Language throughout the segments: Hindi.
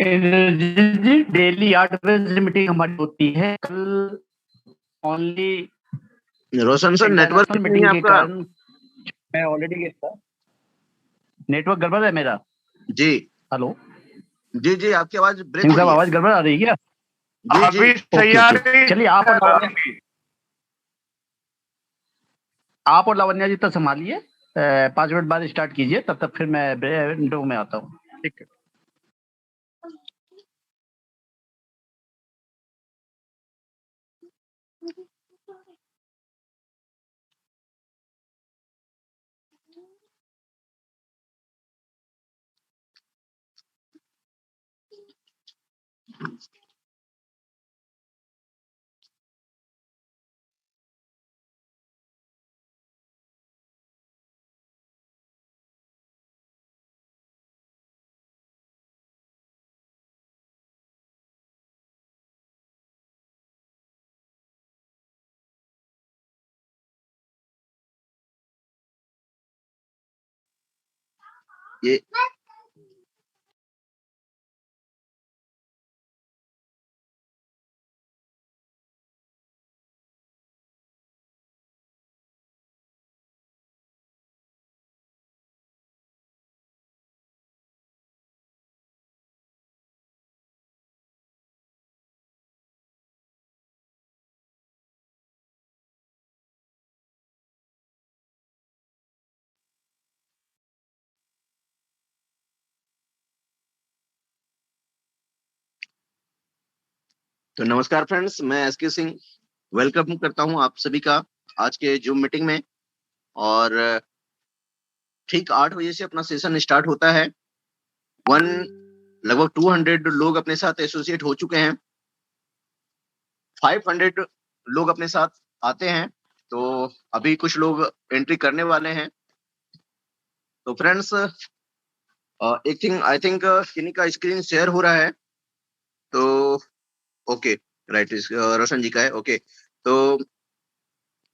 जी, डेली 8 बजे मीटिंग हमारी होती है। कल ओनली रोशन सर नेटवर्क इंटरनेशनल नहीं है मीटिंग के आपका? कारण मैं ऑलरेडी गया था। नेटवर्क गड़बड़ है मेरा। जी हेलो जी जी, आपकी आवाज ब्रेक सिंह हो साहब, रही है। आवाज गड़बड़ आ रही है क्या? जी जी अभी सही आ रही। चलिए आप और लावण्या जी तक संभालिए। 5 मिनट बाद स्टार्ट कीजिए, तब तक फिर मैं विंडो में आता हूँ। ठीक है। ये तो नमस्कार फ्रेंड्स, मैं एसके सिंह वेलकम करता हूं आप सभी का आज के जूम मीटिंग में। और ठीक 8 बजे से अपना सेशन स्टार्ट होता है। लगभग 200 लोग अपने साथ एसोसिएट हो चुके हैं। 500 लोग अपने साथ आते हैं, तो अभी कुछ लोग एंट्री करने वाले हैं। तो फ्रेंड्स, एक थिंग आई थिंक किन्हीं का स्क्रीन शेयर हो रहा है, तो ओके राइट, रोशन जी का है। ओके, तो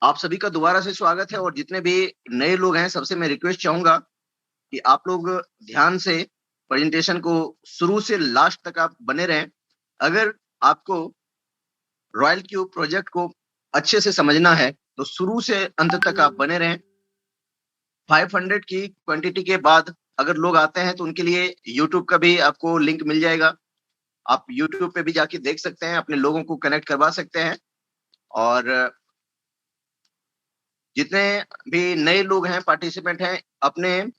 आप सभी का दोबारा से स्वागत है। और जितने भी नए लोग हैं, सबसे मैं रिक्वेस्ट चाहूंगा कि आप लोग ध्यान से प्रेजेंटेशन को शुरू से लास्ट तक आप बने रहें। अगर आपको रॉयल क्यूब प्रोजेक्ट को अच्छे से समझना है तो शुरू से अंत तक आप बने रहें। 500 की क्वांटिटी के बाद अगर लोग आते हैं तो उनके लिए यूट्यूब का भी आपको लिंक मिल जाएगा। आप यूट्यूब पे भी जाके देख सकते हैं, अपने लोगों को कनेक्ट करवा सकते हैं। और जितने भी नए लोग हैं, पार्टिसिपेंट हैं,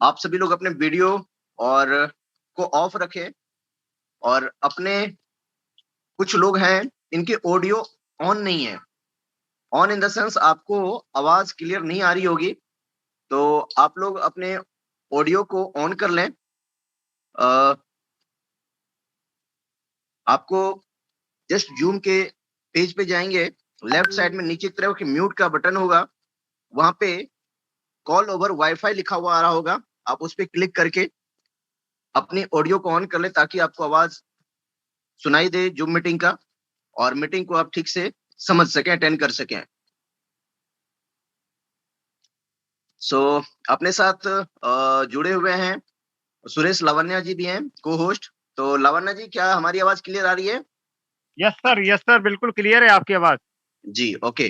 आप सभी लोग अपने वीडियो और को ऑफ रखें। और अपने कुछ लोग हैं इनके ऑडियो ऑन नहीं है। ऑन इन द सेंस आपको आवाज क्लियर नहीं आ रही होगी, तो आप लोग अपने ऑडियो को ऑन कर लें। आपको जस्ट जूम के पेज पे जाएंगे, लेफ्ट साइड में नीचे की तरफ म्यूट का बटन होगा, वहां पे कॉल ओवर वाईफाई लिखा हुआ आ रहा होगा। आप उस पर क्लिक करके अपनी ऑडियो को ऑन कर ले ताकि आपको आवाज सुनाई दे जूम मीटिंग का, और मीटिंग को आप ठीक से समझ सकें, अटेंड कर सकें। सो अपने साथ जुड़े हुए हैं सुरेश लावण्या जी भी हैं को होस्ट। तो लावण्या जी, क्या हमारी आवाज क्लियर आ रही है? यस सर, बिल्कुल क्लियर है आपकी आवाज। जी ओके।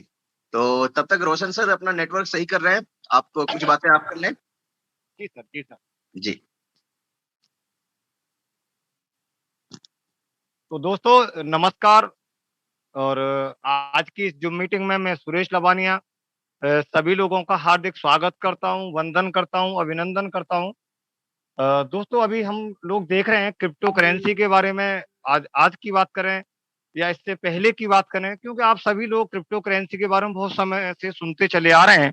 तो तब तक रोशन सर अपना नेटवर्क सही कर रहे हैं, आप कुछ बातें आप कर लें। जी सर। जी। तो दोस्तों नमस्कार। और आज की इस जूम मीटिंग में मैं सुरेश लवानिया सभी लोगों का हार्दिक स्वागत करता हूं, वंदन करता हूं, अभिनंदन करता हूं। दोस्तों अभी हम लोग देख रहे हैं क्रिप्टो करेंसी के बारे में। आज की बात करें या इससे पहले की बात करें, क्योंकि आप सभी लोग क्रिप्टो करेंसी के बारे में बहुत समय से सुनते चले आ रहे हैं।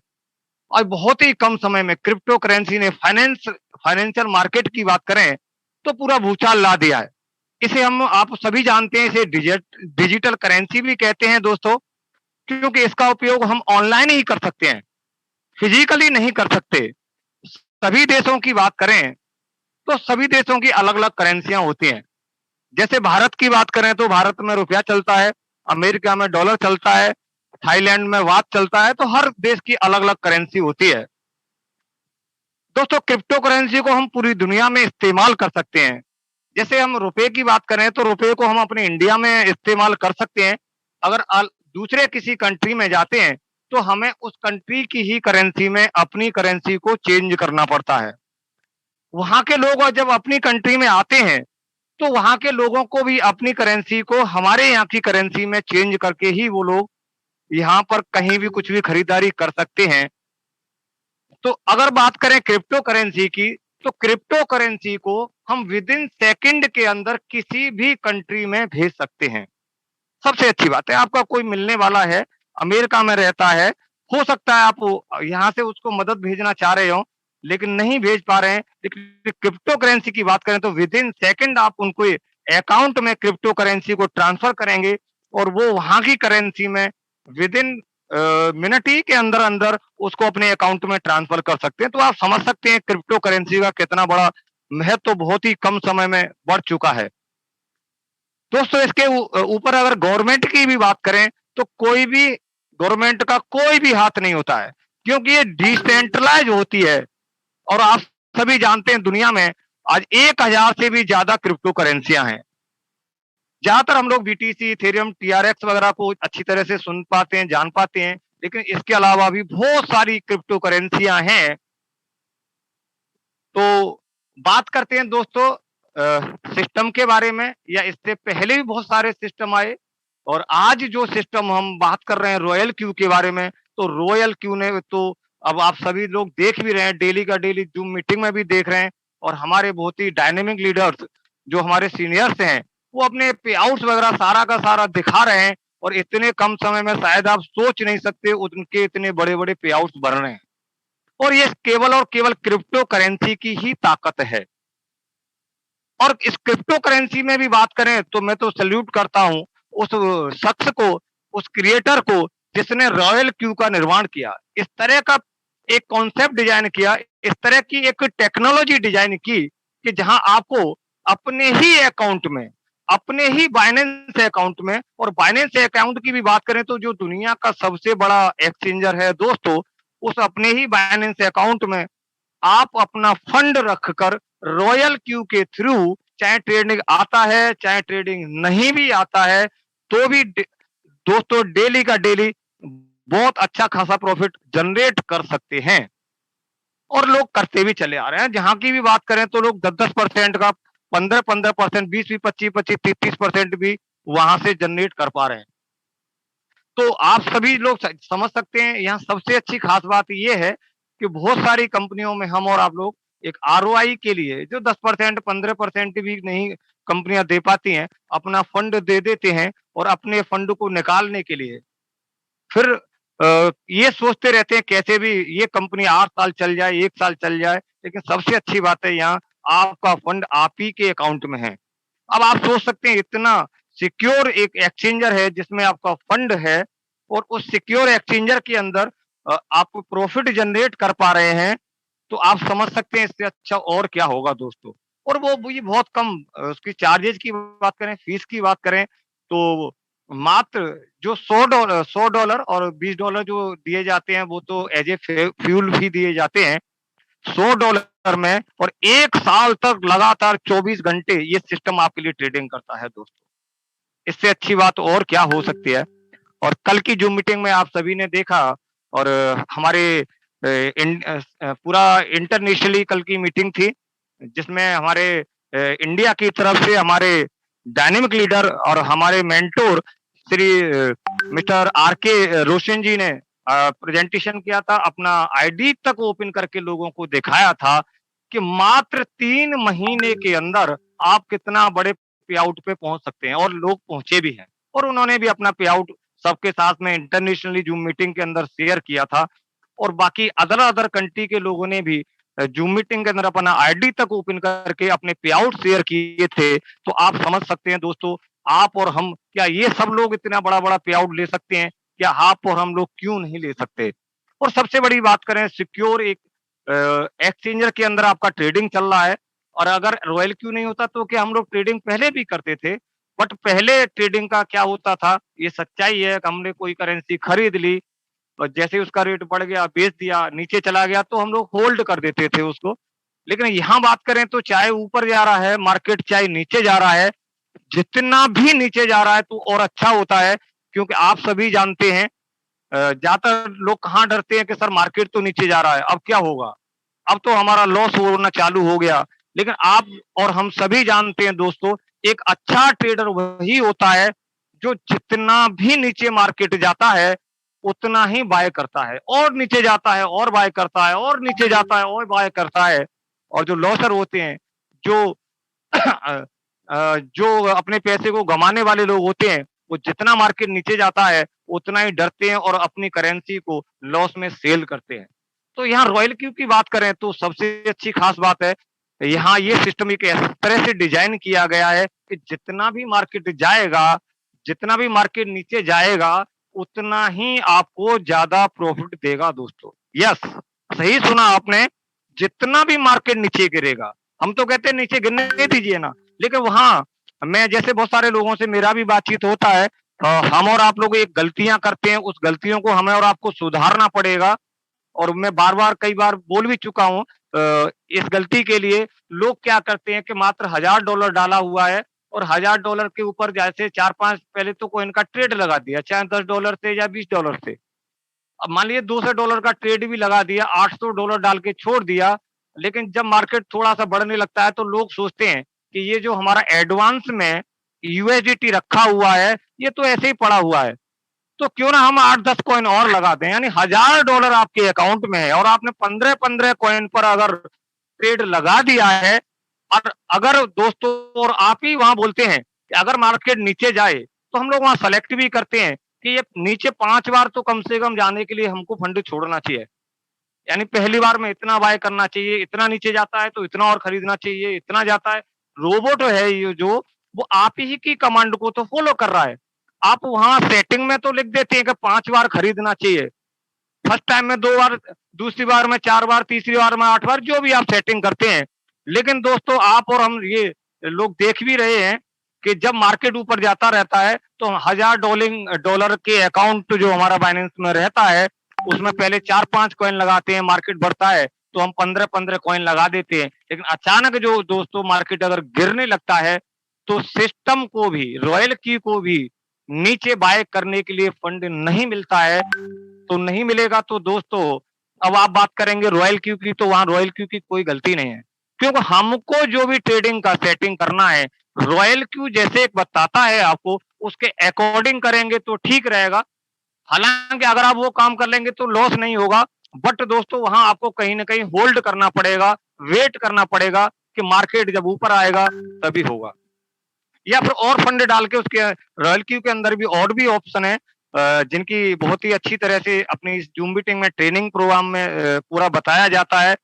और बहुत ही कम समय में क्रिप्टो करेंसी ने फाइनेंशियल मार्केट की बात करें तो पूरा भूचाल ला दिया है। इसे हम आप सभी जानते हैं, इसे डिजिटल करेंसी भी कहते हैं दोस्तों, क्योंकि इसका उपयोग हम ऑनलाइन ही कर सकते हैं, फिजिकली नहीं कर सकते। सभी देशों की बात करें तो सभी देशों की अलग अलग करेंसियां होती हैं। जैसे भारत की बात करें तो भारत में रुपया चलता है, अमेरिका में डॉलर चलता है, थाईलैंड में वाट चलता है। तो हर देश की अलग अलग करेंसी होती है। दोस्तों क्रिप्टो करेंसी को हम पूरी दुनिया में इस्तेमाल कर सकते हैं। जैसे हम रुपए की बात करें तो रुपए को हम अपने इंडिया में इस्तेमाल कर सकते हैं। अगर दूसरे किसी कंट्री में जाते हैं तो हमें उस कंट्री की ही करेंसी में अपनी करेंसी को चेंज करना पड़ता है। वहाँ के लोग और जब अपनी कंट्री में आते हैं तो वहाँ के लोगों को भी अपनी करेंसी को हमारे यहाँ की करेंसी में चेंज करके ही वो लोग यहाँ पर कहीं भी कुछ भी खरीदारी कर सकते हैं। तो अगर बात करें क्रिप्टो करेंसी की, तो क्रिप्टो करेंसी को हम विद इन सेकंड के अंदर किसी भी कंट्री में भेज सकते हैं। सबसे अच्छी बात है, आपका कोई मिलने वाला है, अमेरिका में रहता है, हो सकता है आप यहाँ से उसको मदद भेजना चाह रहे हो, लेकिन नहीं भेज पा रहे हैं। लेकिन क्रिप्टो करेंसी की बात करें तो विद इन सेकंड आप उनको अकाउंट में क्रिप्टो करेंसी को ट्रांसफर करेंगे और वो वहाँ की करेंसी में विद इन मिनट ही के अंदर उसको अपने अकाउंट में ट्रांसफर कर सकते हैं। तो आप समझ सकते हैं क्रिप्टो करेंसी का कितना बड़ा महत्व तो बहुत ही कम समय में बढ़ चुका है। दोस्तों इसके ऊपर अगर गवर्नमेंट की भी बात करें तो कोई भी गवर्नमेंट का कोई भी हाथ नहीं होता है, क्योंकि ये डिसेंट्रलाइज होती है। और आप सभी जानते हैं दुनिया में आज 1000 से भी ज्यादा क्रिप्टो करेंसियां हैं। ज्यादातर हम लोग बीटीसी, इथेरियम, टीआरएक्स वगैरह को अच्छी तरह से सुन पाते हैं, जान पाते हैं, लेकिन इसके अलावा भी बहुत सारी क्रिप्टो करेंसियां हैं। तो बात करते हैं दोस्तों सिस्टम के बारे में, या इससे पहले भी बहुत सारे सिस्टम आए और आज जो सिस्टम हम बात कर रहे हैं रॉयल क्यू के बारे में, तो रॉयल क्यू ने तो अब आप सभी लोग देख भी रहे हैं, डेली का डेली जूम मीटिंग में भी देख रहे हैं। और हमारे बहुत ही डायनेमिक लीडर्स जो हमारे सीनियर्स हैं वो अपने पे आउट्स वगैरह सारा का सारा दिखा रहे हैं और इतने कम समय में शायद आप सोच नहीं सकते उनके इतने बड़े बड़े पे आउट्स बन रहे हैं। और ये केवल और केवल क्रिप्टो करेंसी की ही ताकत है। और इस क्रिप्टो करेंसी में भी बात करें तो मैं तो सैल्यूट करता हूं उस शख्स को, उस क्रिएटर को जिसने रॉयल क्यू का निर्माण किया, इस तरह का एक कॉन्सेप्ट डिजाइन किया, इस तरह की एक टेक्नोलॉजी डिजाइन की कि जहां आपको अपने ही अकाउंट में, अपने ही बाइनेंस अकाउंट में, और बाइनेंस अकाउंट की भी बात करें तो जो दुनिया का सबसे बड़ा एक्सचेंजर है दोस्तों, उस अपने ही बाइनेंस अकाउंट में आप अपना फंड रखकर रॉयल क्यू के थ्रू, चाहे ट्रेडिंग आता है चाहे ट्रेडिंग नहीं भी आता है, तो भी दोस्तों डेली का डेली बहुत अच्छा खासा प्रॉफिट जनरेट कर सकते हैं। और लोग करते भी चले आ रहे हैं। जहां की भी बात करें तो लोग 10-10% का, 15-15%, 20-20, 25-25, 30-30% भी वहां से जनरेट कर पा रहे हैं। तो आप सभी लोग समझ सकते हैं, यहाँ सबसे अच्छी खास बात यह है कि बहुत सारी कंपनियों में हम और आप लोग एक आरओआई के लिए जो 10%, 15% भी नहीं कंपनियां दे पाती हैं, अपना फंड दे देते हैं और अपने फंड को निकालने के लिए फिर ये सोचते रहते हैं कैसे भी ये कंपनी 8 साल चल जाए, 1 साल चल जाए, लेकिन सबसे अच्छी बात है यहाँ आपका फंड आप ही के अकाउंट में है। अब आप सोच सकते हैं इतना सिक्योर एक एक्सचेंजर है जिसमें आपका फंड है और उस सिक्योर एक्सचेंजर के अंदर आप प्रॉफिट जनरेट कर पा रहे हैं, तो आप समझ सकते हैं इससे अच्छा और क्या होगा दोस्तों। और वो ये बहुत कम उसकी चार्जेज की बात करें, फीस की बात करें तो मात्र जो $100 और $20 जो दिए जाते हैं वो तो एज ए फ्यूल भी दिए जाते हैं $100 में, और 1 साल तक लगातार 24 घंटे ये सिस्टम आपके लिए ट्रेडिंग करता है दोस्तों। इससे अच्छी बात और क्या हो सकती है। और कल की जूम मीटिंग में आप सभी ने देखा और हमारे पूरा इंटरनेशनली कल की मीटिंग थी जिसमें हमारे इंडिया की तरफ से हमारे डायनेमिक लीडर और हमारे मेंटोर श्री मिस्टर आरके रोशन जी ने प्रेजेंटेशन किया था, अपना आईडी तक ओपन करके लोगों को दिखाया था कि मात्र 3 महीने के अंदर आप कितना बड़े पे आउट पे पहुंच सकते हैं, और लोग पहुंचे भी हैं। और उन्होंने भी अपना पे आउट सबके साथ में इंटरनेशनली जूम मीटिंग के अंदर शेयर किया था, और बाकी अदर कंट्री के लोगों ने भी जूम मीटिंग के अंदर अपना आईडी तक ओपन करके अपने पे आउट शेयर किए थे। तो आप समझ सकते हैं दोस्तों, आप और हम, क्या ये सब लोग इतना बड़ा पे आउट ले सकते हैं? क्या आप और हम लोग क्यों नहीं ले सकते? और सबसे बड़ी बात करें, सिक्योर एक एक्सचेंजर के अंदर आपका ट्रेडिंग चल रहा है, और अगर रॉयल क्यू नहीं होता तो क्या हम लोग ट्रेडिंग पहले भी करते थे, बट पहले ट्रेडिंग का क्या होता था, ये सच्चाई है कि हमने कोई करेंसी खरीद ली और जैसे ही उसका रेट बढ़ गया बेच दिया, नीचे चला गया तो हम लोग होल्ड कर देते थे उसको, लेकिन यहाँ बात करें तो चाहे ऊपर जा रहा है मार्केट, चाहे नीचे जा रहा है, जितना भी नीचे जा रहा है तो और अच्छा होता है, क्योंकि आप सभी जानते हैं ज्यादातर लोग कहाँ डरते हैं कि सर मार्केट तो नीचे जा रहा है, अब क्या होगा, अब तो हमारा लॉस होना चालू हो गया। लेकिन आप और हम सभी जानते हैं दोस्तों, एक अच्छा ट्रेडर वही होता है जो जितना भी नीचे मार्केट जाता है उतना ही बाय करता है, और नीचे जाता है और बाय करता है, और नीचे जाता है और बाय करता है। और जो लॉसर होते हैं, जो जो अपने पैसे को गंवाने वाले लोग होते हैं, वो जितना मार्केट नीचे जाता है उतना ही डरते हैं और अपनी करेंसी को लॉस में सेल करते हैं। तो यहाँ रॉयल क्यू की बात करें तो सबसे अच्छी खास बात है, यहाँ ये सिस्टम एक इस तरह से डिजाइन किया गया है कि जितना भी मार्केट जाएगा, जितना भी मार्केट नीचे जाएगा, उतना ही आपको ज्यादा प्रॉफिट देगा दोस्तों। यस, सही सुना आपने, जितना भी मार्केट नीचे गिरेगा, हम तो कहते हैं नीचे गिरने नहीं दीजिए ना, लेकिन वहां मैं जैसे बहुत सारे लोगों से मेरा भी बातचीत होता है, हम और आप लोग एक गलतियां करते हैं, उस गलतियों को हमें और आपको सुधारना पड़ेगा। और मैं बार-बार कई बार बोल भी चुका हूँ, इस गलती के लिए लोग क्या करते हैं कि मात्र $1000 डाला हुआ है और $1000 के ऊपर जैसे 4-5 पहले तो कॉइन का ट्रेड लगा दिया, चाहे $10 से या $20 से। अब मान लीजिए $200 का ट्रेड भी लगा दिया, $800 डाल के छोड़ दिया, लेकिन जब मार्केट थोड़ा-सा बढ़ने लगता है तो लोग सोचते हैं कि ये जो हमारा एडवांस में यूएसडीटी रखा हुआ है, ये तो ऐसे ही पड़ा हुआ है। तो क्यों ना हम 8-10 कॉइन और लगा दें, यानी $1000 आपके अकाउंट में है और आपने 15-15 कॉइन पर अगर ट्रेड लगा दिया है, और अगर दोस्तों और आप ही वहां बोलते हैं कि अगर मार्केट नीचे जाए तो हम लोग वहां सेलेक्ट भी करते हैं कि ये नीचे 5 बार तो कम से कम जाने के लिए हमको फंड छोड़ना चाहिए। यानी पहली बार में इतना बाय करना चाहिए, इतना नीचे जाता है तो इतना और खरीदना चाहिए, इतना जाता है। रोबोट है ये जो, वो आप ही की कमांड को तो फॉलो कर रहा है। आप वहां सेटिंग में तो लिख देते हैं कि 5 बार खरीदना चाहिए, फर्स्ट टाइम में 2 बार, दूसरी बार में 4 बार, तीसरी बार में 8 बार, जो भी आप सेटिंग करते हैं। लेकिन दोस्तों आप और हम ये लोग देख भी रहे हैं कि जब मार्केट ऊपर जाता रहता है तो $1000 के अकाउंट जो हमारा बाइनेंस में रहता है, उसमें पहले 4-5 कॉइन लगाते हैं, मार्केट बढ़ता है तो हम 15-15 कॉइन लगा देते हैं। लेकिन अचानक जो दोस्तों मार्केट अगर गिरने लगता है तो सिस्टम को भी, रॉयल की को भी नीचे बाय करने के लिए फंड नहीं मिलता है। तो नहीं मिलेगा तो दोस्तों अब आप बात करेंगे रॉयल क्यू की, तो वहां रॉयल क्यू की कोई गलती नहीं है, क्योंकि हमको जो भी ट्रेडिंग का सेटिंग करना है, रॉयल क्यू जैसे एक बताता है आपको, उसके अकॉर्डिंग करेंगे तो ठीक रहेगा। हालांकि अगर आप वो काम कर लेंगे तो लॉस नहीं होगा, बट दोस्तों वहां आपको कहीं ना कहीं होल्ड करना पड़ेगा, वेट करना पड़ेगा कि मार्केट जब ऊपर आएगा तभी होगा। या फिर और फंड डाल के उसके रॉयल क्यू के अंदर भी और भी ऑप्शन है, जिनकी बहुत ही अच्छी तरह से अपनी इस जूम मीटिंग में ट्रेनिंग प्रोग्राम में पूरा बताया जाता है।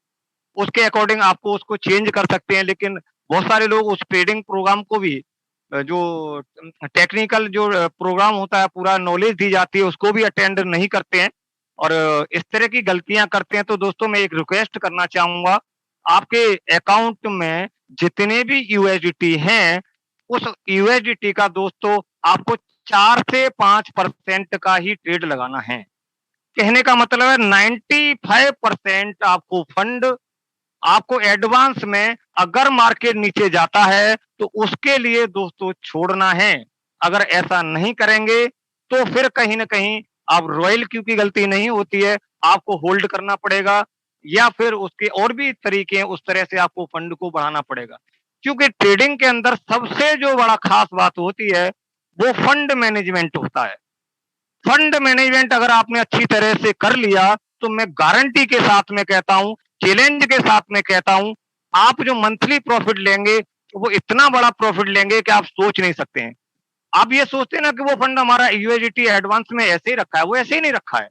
उसके अकॉर्डिंग आपको उसको चेंज कर सकते हैं, लेकिन बहुत सारे लोग उस ट्रेडिंग प्रोग्राम को भी जो टेक्निकल जो प्रोग्राम होता है, पूरा नॉलेज दी जाती है, उसको भी अटेंड नहीं करते हैं और इस तरह की गलतियां करते हैं। तो दोस्तों मैं एक रिक्वेस्ट करना चाहूंगा, आपके अकाउंट में जितने भी यूएसडीटी हैं, उस यूएसडीटी का दोस्तों आपको 4 से 5% का ही ट्रेड लगाना है। कहने का मतलब है 95% आपको फंड, आपको एडवांस में अगर मार्केट नीचे जाता है तो उसके लिए दोस्तों छोड़ना है। अगर ऐसा नहीं करेंगे तो फिर कहीं ना कहीं आप रॉयल क्यू की गलती नहीं होती है, आपको होल्ड करना पड़ेगा या फिर उसके और भी तरीके हैं, उस तरह से आपको फंड को बढ़ाना पड़ेगा। क्योंकि ट्रेडिंग के अंदर सबसे जो बड़ा खास बात होती है वो फंड मैनेजमेंट होता है। फंड मैनेजमेंट अगर आपने अच्छी तरह से कर लिया तो मैं गारंटी के साथ में कहता हूं, चैलेंज के साथ में कहता हूं, आप जो मंथली प्रॉफिट लेंगे वो इतना बड़ा प्रॉफिट लेंगे कि आप सोच नहीं सकते हैं। आप ये सोचते हैं ना कि वो फंड हमारा यूएसडीटी एडवांस में ऐसे ही रखा है, वो ऐसे ही नहीं रखा है।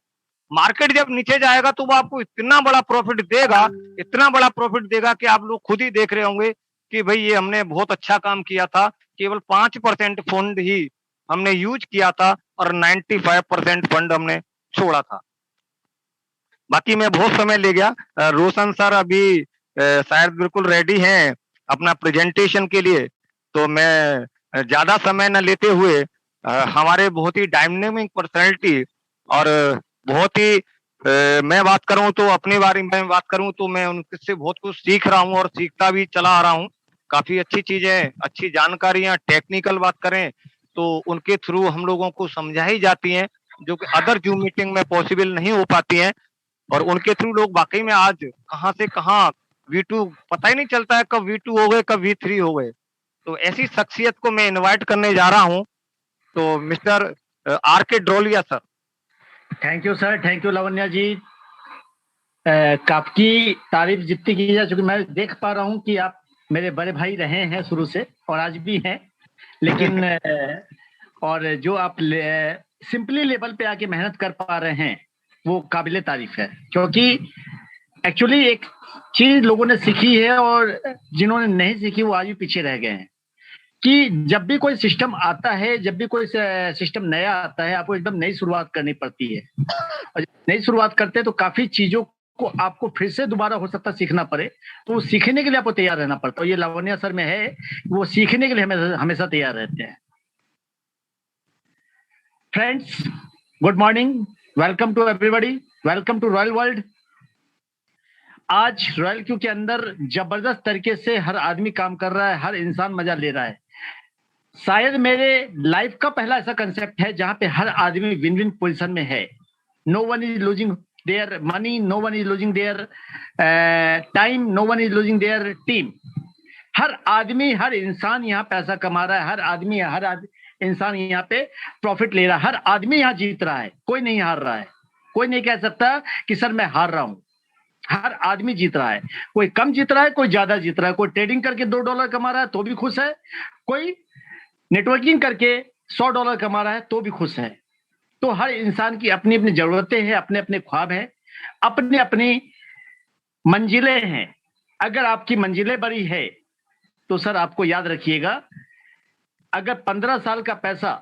मार्केट जब नीचे जाएगा तो वो आपको इतना बड़ा प्रॉफिट देगा, इतना बड़ा प्रॉफिट देगा कि आप लोग खुद ही देख रहे होंगे कि भाई ये हमने बहुत अच्छा काम किया था, केवल 5% फंड ही हमने यूज किया था और 95% फंड हमने छोड़ा था। बाकी मैं बहुत समय ले गया। रोशन सर अभी शायद बिल्कुल रेडी हैं अपना प्रेजेंटेशन के लिए, तो मैं ज्यादा समय न लेते हुए हमारे बहुत ही डायनेमिक पर्सनैलिटी और बहुत ही मैं बात करूं तो अपने बारे में बात करूं तो मैं उनसे बहुत कुछ सीख रहा हूं और सीखता भी चला आ रहा हूं। काफी अच्छी चीजें, अच्छी जानकारियां, टेक्निकल बात करें तो उनके थ्रू हम लोगों को समझाई जाती हैं, जो कि अदर जूम मीटिंग में पॉसिबल नहीं हो पाती हैं। और उनके थ्रू लोग वाकई में आज कहाँ से कहाँ V2 पता ही नहीं चलता है, कब V2 हो गए, कब V3 हो गए। तो ऐसी शख्सियत को मैं इनवाइट करने जा रहा हूं। तो mister R.K. Drolia sir. Thank you sir, thank you Lavanya ji. आपकी तारीफ जितनी की जाए, चूंकि मैं देख पा रहा हूं कि आप मेरे बड़े भाई रहे हैं शुरू से और आज भी हैं, लेकिन और जो आप सिंपली लेवल पे आके मेहनत कर पा रहे हैं वो काबिले तारीफ है। क्योंकि एक्चुअली एक चीज लोगों ने सीखी है और जिन्होंने नहीं सीखी वो आज भी पीछे रह गए हैं कि जब भी कोई सिस्टम आता है, जब भी कोई सिस्टम नया आता है, आपको एकदम नई शुरुआत करनी पड़ती है। और जब नई शुरुआत करते हैं तो काफी चीजों को आपको फिर से दोबारा हो सकता है सीखना पड़े, तो वो सीखने के लिए आपको तैयार रहना पड़ता है। ये लावण्या सर में है, वो सीखने के लिए हमेशा तैयार रहते हैं। Friends, good morning, welcome to everybody, welcome to royal world. आज रॉयल क्यू के अंदर जबरदस्त तरीके से हर आदमी काम कर रहा है, हर इंसान मजा ले रहा है। शायद मेरे लाइफ का पहला ऐसा कंसेप्ट है जहां पे हर आदमी विन विन पोजीशन में है। No one is losing their money, no one is losing their time, no one is losing their team. हर आदमी, हर इंसान यहाँ पैसा कमा रहा है, हर आदमी, इंसान यहाँ पे प्रॉफिट ले रहा है, हर आदमी यहाँ जीत रहा है, कोई नहीं हार रहा है। कोई नहीं कह सकता कि सर मैं हार रहा हूं। हर आदमी जीत रहा है, कोई कम जीत रहा है, कोई ज्यादा जीत रहा है, कोई ट्रेडिंग करके $2 कमा रहा है तो भी खुश है, कोई नेटवर्किंग करके $100 कमा रहा है तो भी खुश है। तो हर इंसान की अपनी अपनी जरूरतें हैं, अपने अपने ख्वाब हैं, अपनी अपनी मंजिलें हैं। अगर आपकी मंजिलें बड़ी है तो सर आपको याद रखिएगा, अगर 15 साल का पैसा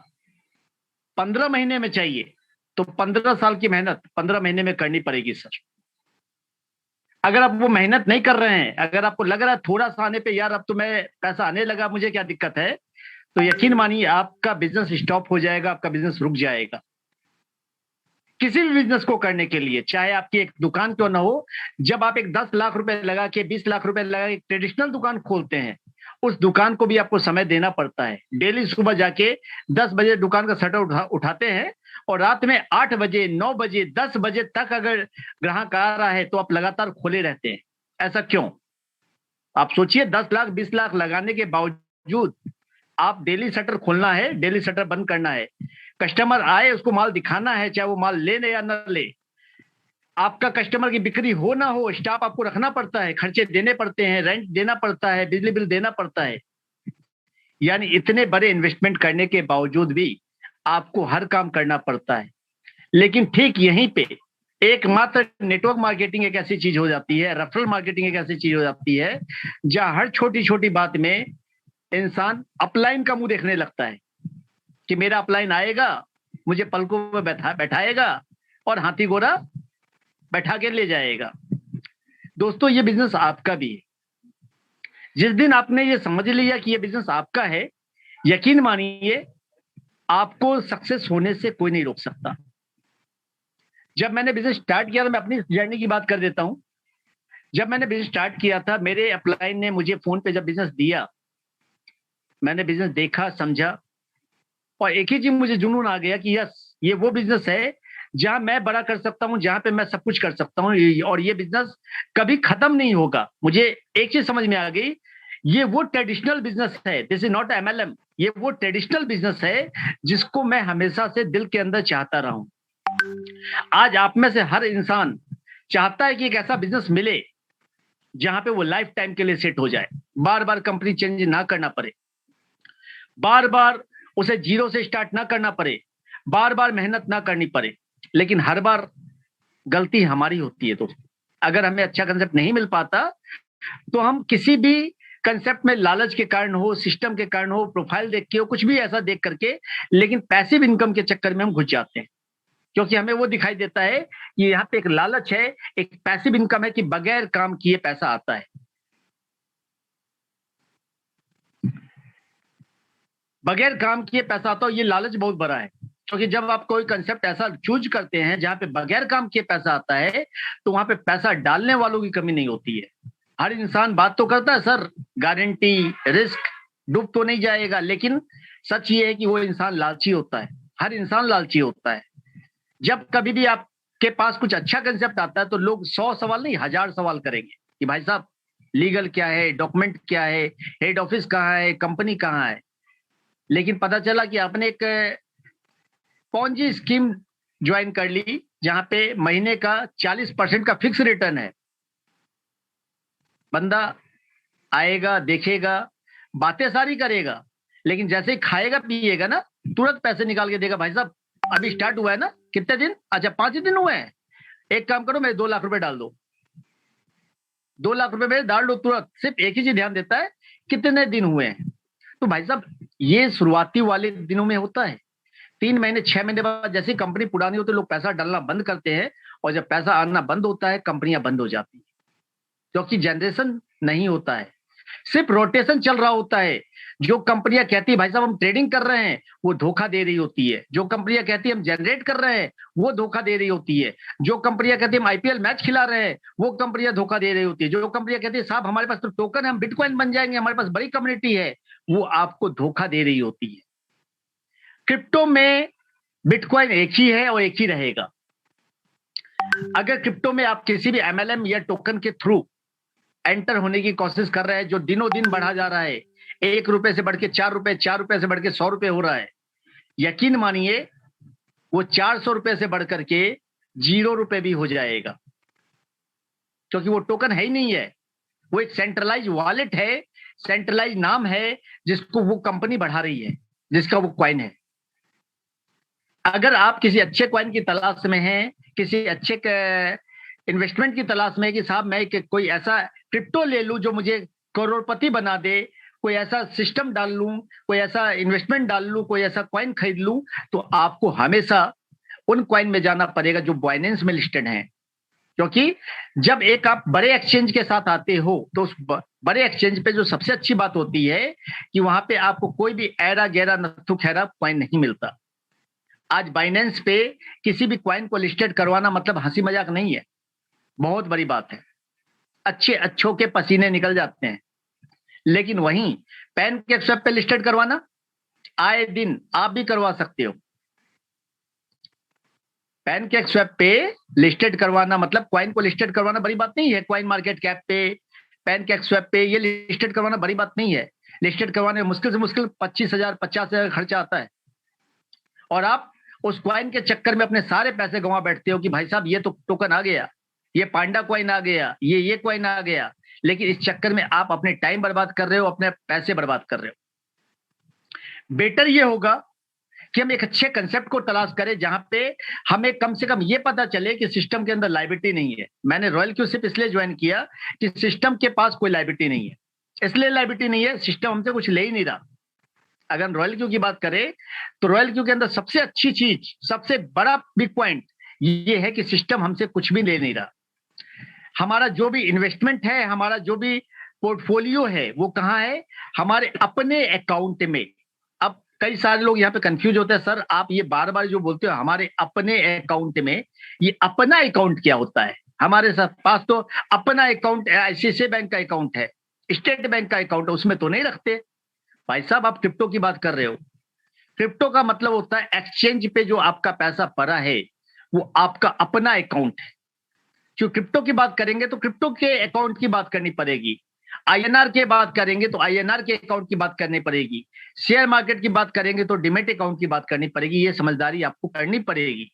15 महीने में चाहिए तो 15 साल की मेहनत 15 महीने में करनी पड़ेगी सर। अगर आप वो मेहनत नहीं कर रहे हैं, अगर आपको लग रहा है थोड़ा सा आने पे यार अब तो मैं पैसा आने लगा, मुझे क्या दिक्कत है, तो यकीन मानिए आपका बिजनेस स्टॉप हो जाएगा, आपका बिजनेस रुक जाएगा। किसी भी बिजनेस को करने के लिए, चाहे आपकी एक दुकान क्यों ना हो, जब आप एक 10 लाख रुपए लगा के, 20 लाख रुपए लगा के ट्रेडिशनल दुकान खोलते हैं, उस दुकान को भी आपको समय देना पड़ता है। डेली सुबह जाके 10 बजे दुकान का शटर उठाते हैं और रात में 8 बजे, 9 बजे, 10 बजे तक अगर ग्राहक आ रहा है तो आप लगातार खोले रहते हैं। ऐसा क्यों? आप सोचिए, 10 लाख 20 लाख लगाने के बावजूद आप डेली शटर खोलना है, डेली शटर बंद करना है, कस्टमर आए उसको माल दिखाना है, चाहे वो माल ले या न ले। आपका कस्टमर की बिक्री हो ना हो, स्टाफ आपको रखना पड़ता है, खर्चे देने पड़ते हैं, रेंट देना पड़ता है, बिजली बिल देना पड़ता है। यानी इतने बड़े इन्वेस्टमेंट करने के बावजूद भी आपको हर काम करना पड़ता है। लेकिन ठीक यहीं पे एकमात्र नेटवर्क मार्केटिंग एक ऐसी चीज हो जाती है, रेफरल मार्केटिंग एक ऐसी चीज हो जाती है जहां हर छोटी छोटी बात में इंसान अपलाइन का मुंह देखने लगता है कि मेरा अपलाइन आएगा, मुझे पलकों में बैठाएगा और हाथी घोड़ा बैठा के ले जाएगा। दोस्तों, ये बिजनेस आपका भी है। जिस दिन आपने ये समझ लिया कि ये बिजनेस आपका है, यकीन मानिए आपको सक्सेस होने से कोई नहीं रोक सकता। जब मैंने बिजनेस स्टार्ट किया था, मैं अपनी जर्नी की बात कर देता हूं। जब मैंने बिजनेस स्टार्ट किया था, मेरे अपलाइन ने मुझे फोन पे जब बिजनेस दिया, मैंने बिजनेस देखा, समझा और एक ही चीज मुझे जुनून आ गया कि यस, ये वो बिजनेस है जहां मैं बड़ा कर सकता हूं, जहां पे मैं सब कुछ कर सकता हूं और ये बिजनेस कभी खत्म नहीं होगा। मुझे एक चीज समझ में आ गई, ये वो ट्रेडिशनल बिजनेस है, दिस इज नॉट MLM। ये वो ट्रेडिशनल बिजनेस है जिसको मैं हमेशा से दिल के अंदर चाहता रहा हूं। आज आप में से हर इंसान चाहता है कि एक ऐसा बिजनेस मिले जहां पे वो लाइफ टाइम के लिए सेट हो जाए, बार बार कंपनी चेंज ना करना पड़े, बार बार उसे जीरो से स्टार्ट ना करना पड़े, बार बार मेहनत ना करनी पड़े। लेकिन हर बार गलती हमारी होती है। तो अगर हमें अच्छा कंसेप्ट नहीं मिल पाता तो हम किसी भी कंसेप्ट में लालच के कारण हो, सिस्टम के कारण हो, प्रोफाइल देख के हो, कुछ भी ऐसा देख करके, लेकिन पैसिव इनकम के चक्कर में हम घुस जाते हैं। क्योंकि हमें वो दिखाई देता है कि यहाँ पे एक लालच है, एक पैसिव इनकम है कि बगैर काम किए पैसा आता है। बगैर काम किए पैसा आता हो, ये लालच बहुत बड़ा है। क्योंकि जब आप कोई कंसेप्ट ऐसा चूज करते हैं जहां पे बगैर काम किए पैसा आता है, तो वहां पे पैसा डालने वालों की कमी नहीं होती है। हर इंसान बात तो करता है सर, गारंटी, रिस्क, डूब तो नहीं जाएगा, लेकिन सच ये है कि वो इंसान लालची होता है। हर इंसान लालची होता है। जब कभी भी आपके पास कुछ अच्छा कंसेप्ट आता है तो लोग 100 सवाल नहीं 1000 सवाल करेंगे कि भाई साहब लीगल क्या है, डॉक्यूमेंट क्या है, हेड ऑफिस कहाँ है, कंपनी कहाँ है। लेकिन पता चला कि आपने एक पॉन्जी स्कीम ज्वाइन कर ली जहां पे महीने का 40% का फिक्स रिटर्न है। बंदा आएगा, देखेगा, बातें सारी करेगा, लेकिन जैसे ही खाएगा पिएगा ना, तुरंत पैसे निकाल के देगा। भाई साहब अभी स्टार्ट हुआ है ना, कितने दिन? अच्छा 5 ही दिन हुए हैं। एक काम करो, मेरे 2 लाख रुपए डाल दो, 2 लाख रुपए मेरे डाल दो तुरंत। सिर्फ एक ही चीज ध्यान देता है, कितने दिन हुए हैं। तो भाई साहब ये शुरुआती वाले दिनों में होता है। 3 महीने 6 महीने बाद जैसे कंपनी पुरानी होती है, लोग पैसा डालना बंद करते हैं, और जब पैसा आना बंद होता है कंपनियां बंद हो जाती है, क्योंकि जनरेशन नहीं होता है, सिर्फ रोटेशन चल रहा होता है। जो कंपनियां कहती है भाई साहब हम ट्रेडिंग कर रहे हैं, वो धोखा दे रही होती है। जो कंपनियां कहती है हम जनरेट कर रहे हैं, वो धोखा दे रही होती है। जो कंपनियां कहती है हम आईपीएल मैच खिला रहे हैं, वो कंपनियां धोखा दे रही होती है। जो कंपनियां कहती है साहब हमारे पास तो टोकन है, हम बिटकॉइन बन जाएंगे, हमारे पास बड़ी कम्युनिटी है, वो आपको धोखा दे रही होती है। क्रिप्टो में बिटकॉइन एक ही है और एक ही रहेगा। अगर क्रिप्टो में आप किसी भी एमएलएम या टोकन के थ्रू एंटर होने की कोशिश कर रहे हैं, जो दिनों दिन बढ़ा जा रहा है, 1 रुपए से बढ़ के 4 रुपए, 4 रुपए से बढ़ के 100 रुपए हो रहा है, यकीन मानिए वो 400 रुपए से बढ़ करके 0 रुपए भी हो जाएगा, क्योंकि वो टोकन है ही नहीं है। वो एक सेंट्रलाइज वॉलेट है, सेंट्रलाइज नाम है, जिसको वो कंपनी बढ़ा रही है, जिसका वो क्वाइन है। अगर आप किसी अच्छे क्वाइन की तलाश में हैं, किसी अच्छे इन्वेस्टमेंट की तलाश में है कि साहब मैं कोई ऐसा क्रिप्टो ले लूं जो मुझे करोड़पति बना दे, कोई ऐसा सिस्टम डाल लूं, कोई ऐसा इन्वेस्टमेंट डाल लूं, कोई ऐसा क्वाइन खरीद लूं, तो आपको हमेशा उन क्वाइन में जाना पड़ेगा जो बाइनेंस में लिस्टेड हैं। क्योंकि जब एक आप बड़े एक्सचेंज के साथ आते हो, तो उस बड़े एक्सचेंज पे जो सबसे अच्छी बात होती है कि वहां पे आपको कोई भी ऐरा गैरा नत्थु खैरा क्वाइन नहीं मिलता। आज बाइनेंस पे किसी भी क्वाइन को लिस्टेड करवाना मतलब हंसी मजाक नहीं है, बहुत बड़ी बात है। अच्छे अच्छों के पसीने निकल जाते हैं। लेकिन वहीं पैनकेक्सwap पे लिस्टेड करवाना, आए दिन आप भी करवा सकते हो। पैनकेक्सwap पे लिस्टेड करवाना मतलब क्वाइन को लिस्टेड करवाना बड़ी बात नहीं है। क्वाइन मार्केट कैप पे, पैनकेक्सwap पे ये लिस्टेड करवाना बड़ी बात नहीं है। लिस्टेड करवाने में मुश्किल से मुश्किल 25,000 50,000 खर्चा आता है, और आप उस क्वाइन के चक्कर में अपने सारे पैसे गंवा बैठते हो कि भाई साहब ये तो टोकन आ गया, ये पांडा क्वाइन आ गया, ये क्वाइन आ गया। लेकिन इस चक्कर में आप अपने टाइम बर्बाद कर रहे हो, अपने पैसे बर्बाद कर रहे हो। बेटर ये होगा कि हम एक अच्छे कंसेप्ट को तलाश करें जहां पे हमें कम से कम ये पता चले कि सिस्टम के अंदर लायबिलिटी नहीं है। मैंने रॉयल क्यू सिर्फ इसलिए ज्वाइन किया कि सिस्टम के पास कोई लायबिलिटी नहीं है। इसलिए लायबिलिटी नहीं है, सिस्टम हमसे कुछ ले ही नहीं रहा। अगर हम रॉयल क्यू की बात करें तो रॉयल क्यू के अंदर सबसे अच्छी चीज, सबसे बड़ा बिग पॉइंट ये है कि सिस्टम हमसे कुछ भी ले नहीं रहा। हमारा जो भी इन्वेस्टमेंट है, हमारा जो भी पोर्टफोलियो है, वो कहाँ है? हमारे अपने अकाउंट में। अब कई सारे लोग यहाँ पे कंफ्यूज होते हैं, सर आप ये बार बार जो बोलते हो हमारे अपने अकाउंट में, ये अपना अकाउंट क्या होता है? हमारे पास तो अपना अकाउंट आईसीआईसीआई बैंक का अकाउंट है, स्टेट बैंक का अकाउंट है, उसमें तो नहीं रखते। भाई साहब आप क्रिप्टो की बात कर रहे हो। क्रिप्टो का मतलब होता है एक्सचेंज पे जो आपका पैसा पड़ा है वो आपका अपना अकाउंट है। जो क्रिप्टो की बात करेंगे तो क्रिप्टो के अकाउंट की बात करनी पड़ेगी। आईएनआर की बात करेंगे तो आईएनआर के अकाउंट की बात करनी पड़ेगी। शेयर मार्केट की बात करेंगे तो डिमेट अकाउंट की बात करनी पड़ेगी। ये समझदारी आपको करनी पड़ेगी।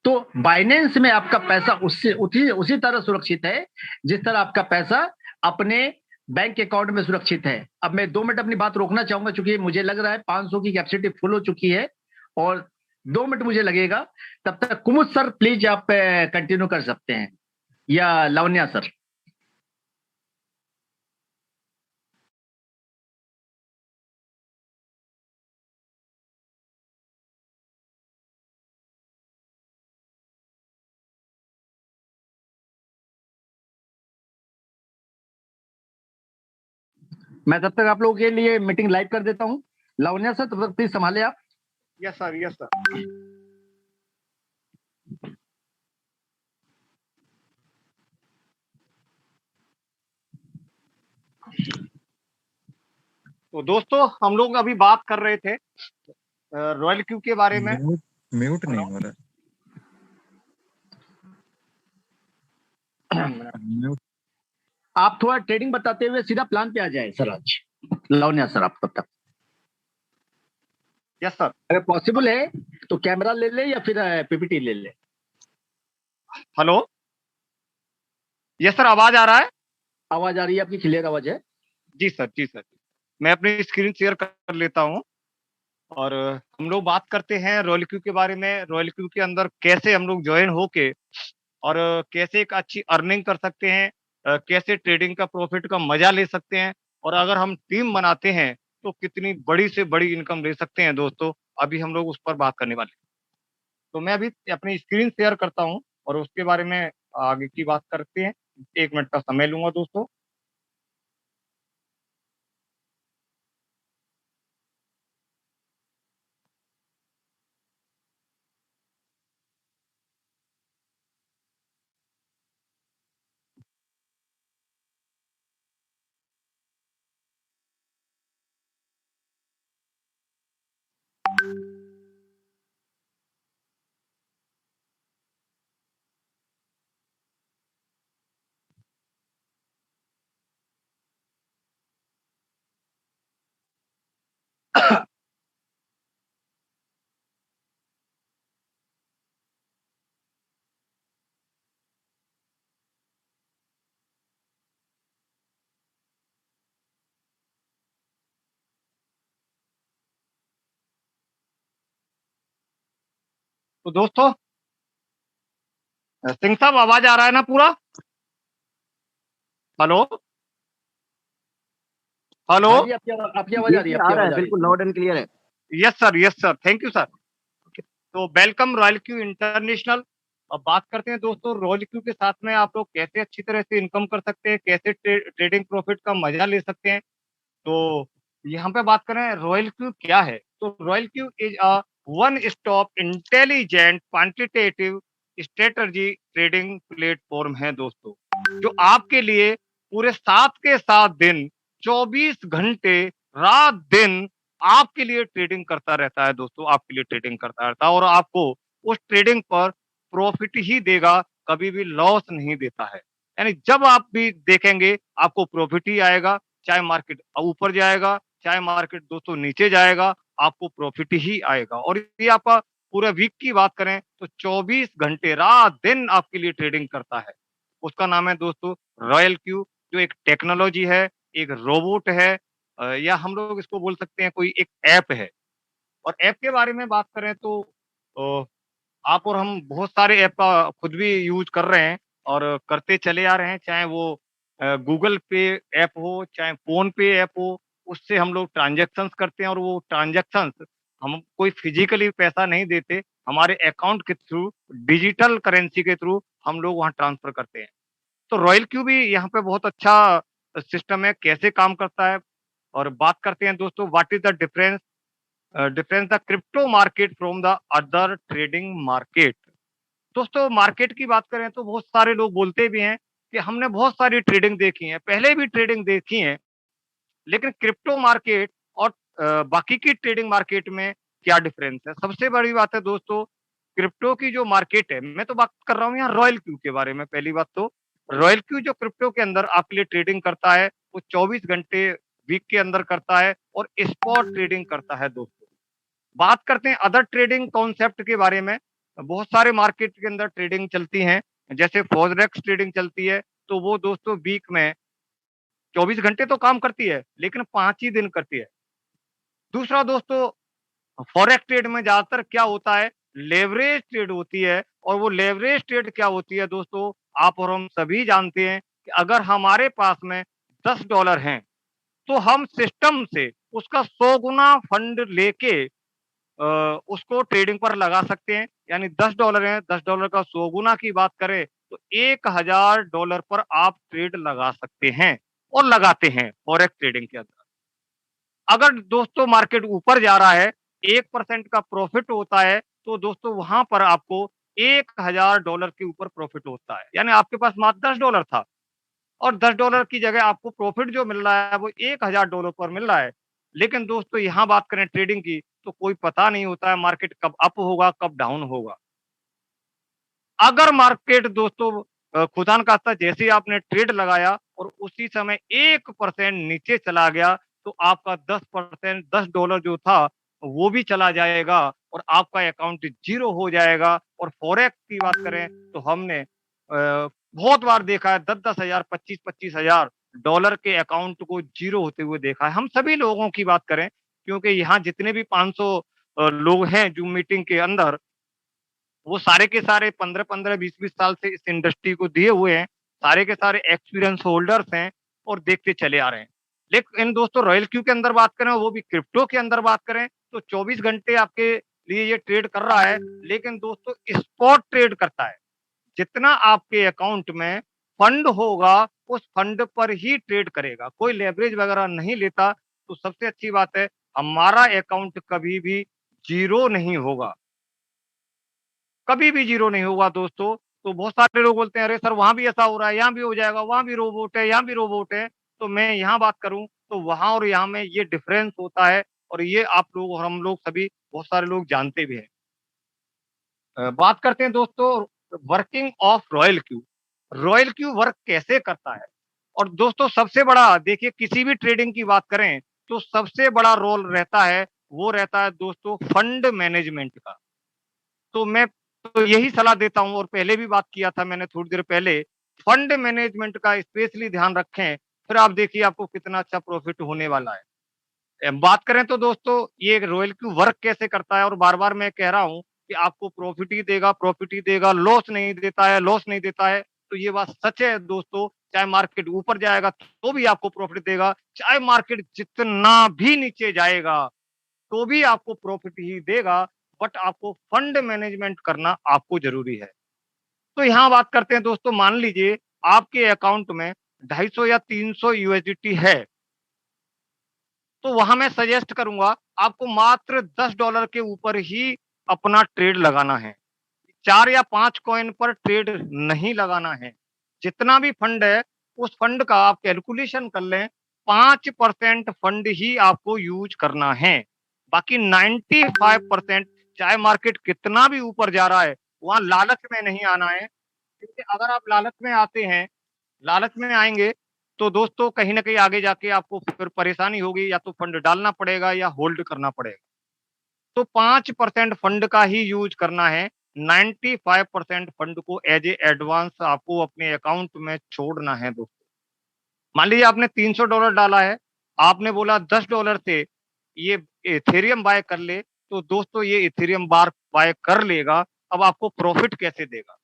तो बाइनेंस में आपका पैसा उससे उसी तरह सुरक्षित है जिस तरह आपका पैसा अपने बैंक अकाउंट में सुरक्षित है। अब मैं 2 मिनट अपनी बात रोकना चाहूंगा, क्योंकि मुझे लग रहा है 500 की कैपेसिटी फुल हो चुकी है और 2 मिनट मुझे लगेगा। तब तक कुमुद सर प्लीज आप कंटिन्यू कर सकते हैं, या लावण्या सर। मैं तब तक आप लोगों के लिए मीटिंग लाइव कर देता हूं। लावण्या सर तब तक प्लीज संभाले आप। Yes sir, yes sir. तो दोस्तों हम लोग अभी बात कर रहे थे रॉयल क्यू के बारे में। म्यूट नहीं हो रहा। म्यूट। आप थोड़ा ट्रेडिंग बताते हुए सीधा प्लान पे आ जाए सर आज। लावण्या सर, आप तब तक। Yes sir. अगर पॉसिबल है तो कैमरा ले ले या फिर पीपीटी ले ले। हेलो, यस सर, आवाज आ रहा है? आवाज आ रही है आपकी, क्लियर आवाज है। जी सर, जी सर। मैं अपनी स्क्रीन शेयर कर लेता हूँ और हम लोग बात करते हैं रॉयल क्यू के बारे में। रॉयल क्यू के अंदर कैसे हम लोग ज्वाइन होके और कैसे एक अच्छी अर्निंग कर सकते हैं, कैसे ट्रेडिंग का प्रॉफिट का मजा ले सकते हैं, और अगर हम टीम बनाते हैं तो कितनी बड़ी से बड़ी इनकम ले सकते हैं दोस्तों। अभी हम लोग उस पर बात करने वाले हैं। तो मैं अभी अपनी स्क्रीन शेयर करता हूँ और उसके बारे में आगे की बात करते हैं। 1 मिनट का समय लूंगा दोस्तों। तो दोस्तों सिंह साहब, आवाज आ रहा है ना पूरा? Hello, hello. हाँ जी, आपकी आवाज आ रही है, आपकी आ रहा आवाज है, आ रही बिल्कुल लाउड एंड क्लियर है। Yes sir, yes sir, thank you sir. तो वेलकम रॉयल क्यू इंटरनेशनल। अब बात करते हैं दोस्तों रॉयल क्यू के साथ में आप लोग कैसे अच्छी तरह से इनकम कर सकते हैं, कैसे ट्रेडिंग प्रॉफिट का मजा ले सकते हैं। तो यहाँ पे बात करें रॉयल क्यू क्या है, तो royal Q is a one stop intelligent quantitative strategy trading platform है दोस्तों, जो आपके लिए पूरे 7 के 7 दिन 24 घंटे रात दिन आपके लिए ट्रेडिंग करता रहता है दोस्तों। आपके लिए ट्रेडिंग करता रहता है और आपको उस ट्रेडिंग पर प्रॉफिट ही देगा, कभी भी लॉस नहीं देता है। यानी जब आप भी देखेंगे आपको प्रॉफिट ही आएगा, चाहे मार्केट ऊपर जाएगा चाहे मार्केट दोस्तों नीचे जाएगा, आपको प्रॉफिट ही आएगा। और ये आपका पूरे वीक की बात करें तो 24 घंटे रात दिन आपके लिए ट्रेडिंग करता है। उसका नाम है दोस्तों रॉयल क्यू, जो एक टेक्नोलॉजी है, एक रोबोट है, या हम लोग इसको बोल सकते हैं कोई एक ऐप है। और ऐप के बारे में बात करें तो अ, आप और हम बहुत सारे ऐप का खुद भी यूज कर रहे हैं और करते चले आ रहे हैं, चाहे वो गूगल पे ऐप हो, चाहे फ़ोन पे ऐप हो, उससे हम लोग ट्रांज़ैक्शंस करते हैं और वो ट्रांज़ैक्शंस हम कोई फिज़िकली पैसा नहीं देते, हमारे अकाउंट के थ्रू, डिजिटल करेंसी के थ्रू हम लोग वहाँ ट्रांसफ़र करते हैं। तो रॉयल क्यू भी यहाँ पे बहुत अच्छा सिस्टम है, कैसे काम करता है। और बात करते हैं दोस्तों what is the difference the crypto market from the other trading market. दोस्तों मार्केट की बात करें तो बहुत सारे लोग बोलते भी हैं कि हमने बहुत सारी ट्रेडिंग देखी है, पहले भी ट्रेडिंग देखी है, लेकिन क्रिप्टो मार्केट और बाकी की ट्रेडिंग मार्केट में क्या डिफरेंस है। सबसे बड़ी बात है दोस्तों, क्रिप्टो की जो मार्केट है, मैं तो बात कर रहा हूँ यहाँ रॉयल क्यू के बारे में। पहली बात तो रॉयल क्यू जो क्रिप्टो के अंदर आपके लिए ट्रेडिंग करता है वो 24 घंटे वीक के अंदर करता है और स्पॉट ट्रेडिंग करता है दोस्तों। बात करते हैं अदर ट्रेडिंग कॉन्सेप्ट के बारे में। बहुत सारे मार्केट के अंदर ट्रेडिंग चलती हैं, जैसे फॉरेक्स ट्रेडिंग चलती है, तो वो दोस्तों वीक में 24 घंटे तो काम करती है, लेकिन 5 ही दिन करती है। दूसरा दोस्तों, फॉरेक्स ट्रेड में ज़्यादातर क्या होता है, लेवरेज ट्रेड होती है। और वो लेवरेज ट्रेड क्या होती है दोस्तों, आप और हम सभी जानते हैं कि अगर हमारे पास में $10 हैं, तो हम सिस्टम से उसका 100 गुना फंड लेके उसको ट्रेडिंग पर लगा सकते हैं। यानी $10 हैं, $10 का 100 गुना की बात करें तो $1000 पर आप ट्रेड लगा सकते हैं और लगाते हैं फॉरेक्स ट्रेडिंग के अंदर। अगर दोस्तों मार्केट ऊपर जा रहा है 1% का प्रॉफिट होता है, तो दोस्तों वहां पर आपको $1000 के ऊपर प्रॉफिट होता है। यानी आपके पास मात्र $10 था और $10 की जगह आपको प्रॉफिट जो मिल रहा है वो $1000 पर मिल रहा है। लेकिन दोस्तों यहाँ बात करें ट्रेडिंग की, तो कोई पता नहीं होता है मार्केट कब अप होगा, कब डाउन होगा। अगर मार्केट दोस्तों खुदा न खास्ता जैसे ही आपने ट्रेड लगाया और उसी समय 1% नीचे चला गया, तो आपका 10% $10 जो था, वो भी चला जाएगा और आपका अकाउंट ज़ीरो हो जाएगा। और फॉरेक्स की बात करें तो हमने बहुत बार देखा है 10-10 हज़ार, 25-25 हज़ार डॉलर के अकाउंट को ज़ीरो होते हुए देखा है। हम सभी लोगों की बात करें, क्योंकि यहाँ जितने भी 500 लोग हैं जूम मीटिंग के अंदर, वो सारे के सारे 15-15, 20-20 साल से इस इंडस्ट्री को दिए हुए हैं, सारे के सारे एक्सपीरियंस होल्डर्स हैं और देखते चले आ रहे हैं। लेकिन दोस्तों रॉयल क्यू के अंदर बात करें, वो भी क्रिप्टो के अंदर बात करें, तो 24 घंटे आपके लिए ये ट्रेड कर रहा है, लेकिन दोस्तों स्पॉट ट्रेड करता है। जितना आपके अकाउंट में फंड होगा, उस फंड पर ही ट्रेड करेगा, कोई लेवरेज वगैरह नहीं लेता। तो सबसे अच्छी बात है, हमारा अकाउंट कभी भी ज़ीरो नहीं होगा। कभी भी ज़ीरो नहीं होगा दोस्तों। तो बहुत सारे लोग बोलते हैं, अरे सर वहाँ भी ऐसा हो रहा है, यहाँ भी हो जाएगा, वहाँ भी रोबोट है, यहाँ भी रोबोट है। तो मैं यहाँ बात करूँ तो वहाँ और यहाँ में ये डिफरेंस होता है और ये आप लोग और हम लोग सभी बहुत सारे लोग जानते भी हैं। बात करते हैं दोस्तों working of royal Q. Royal Q work कैसे करता है? और दोस्तों सबसे बड़ा देखिए किसी भी ट्रेडिंग की बात करें तो सबसे बड़ा रोल रहता है, वो रहता है दोस्तों फंड मैनेजमेंट का। तो मैं तो यही सलाह देता हूँ और पहले भी बात किया था मैंने थोड़ी देर पहले, फंड मैनेजमेंट का स्पेशली ध्यान रखें, फिर आप देखिए आपको कितना अच्छा प्रॉफिट होने वाला है। बात करें तो दोस्तों ये रॉयल क्यू वर्क कैसे करता है और बार-बार मैं कह रहा हूँ कि आपको प्रॉफिट ही देगा, लॉस नहीं देता है, लॉस नहीं देता है। तो ये बात सच है दोस्तों, चाहे मार्केट ऊपर जाएगा तो भी आपको प्रॉफिट देगा, चाहे मार्केट जितना भी नीचे जाएगा तो भी आपको प्रॉफिट ही देगा, बट आपको फंड मैनेजमेंट करना आपको ज़रूरी है। तो यहाँ बात करते हैं दोस्तों, मान लीजिए आपके अकाउंट में 250 या 300 यूएसडीटी है, तो वहाँ मैं सजेस्ट करूँगा आपको मात्र $10 के ऊपर ही अपना ट्रेड लगाना है। 4 या 5 कॉइन पर ट्रेड नहीं लगाना है। जितना भी फंड है, उस फंड का आप कैलकुलेशन कर लें, 5% फंड ही आपको यूज़ करना है। बाकी 95% चाहे मार्केट कितना भी ऊपर जा रहा है, वहाँ लालच में नहीं आना है। क्योंकि अगर आप लालच में आते हैं, लालच में आएँगे, तो दोस्तों कहीं न कहीं आगे जाके आपको फिर परेशानी होगी, या तो फंड डालना पड़ेगा या होल्ड करना पड़ेगा। तो 5% फंड का ही यूज़ करना है, 95% फंड को एज़ ए एडवांस आपको अपने अकाउंट में छोड़ना है दोस्तों। मान लीजिए आपने $300 डाला है, आपने बोला $10 से ये इथेरियम बाय कर ले, तो दोस्तों ये इथेरियम बाय कर लेगा, अब आपको प्रॉफिट कैसे देगा?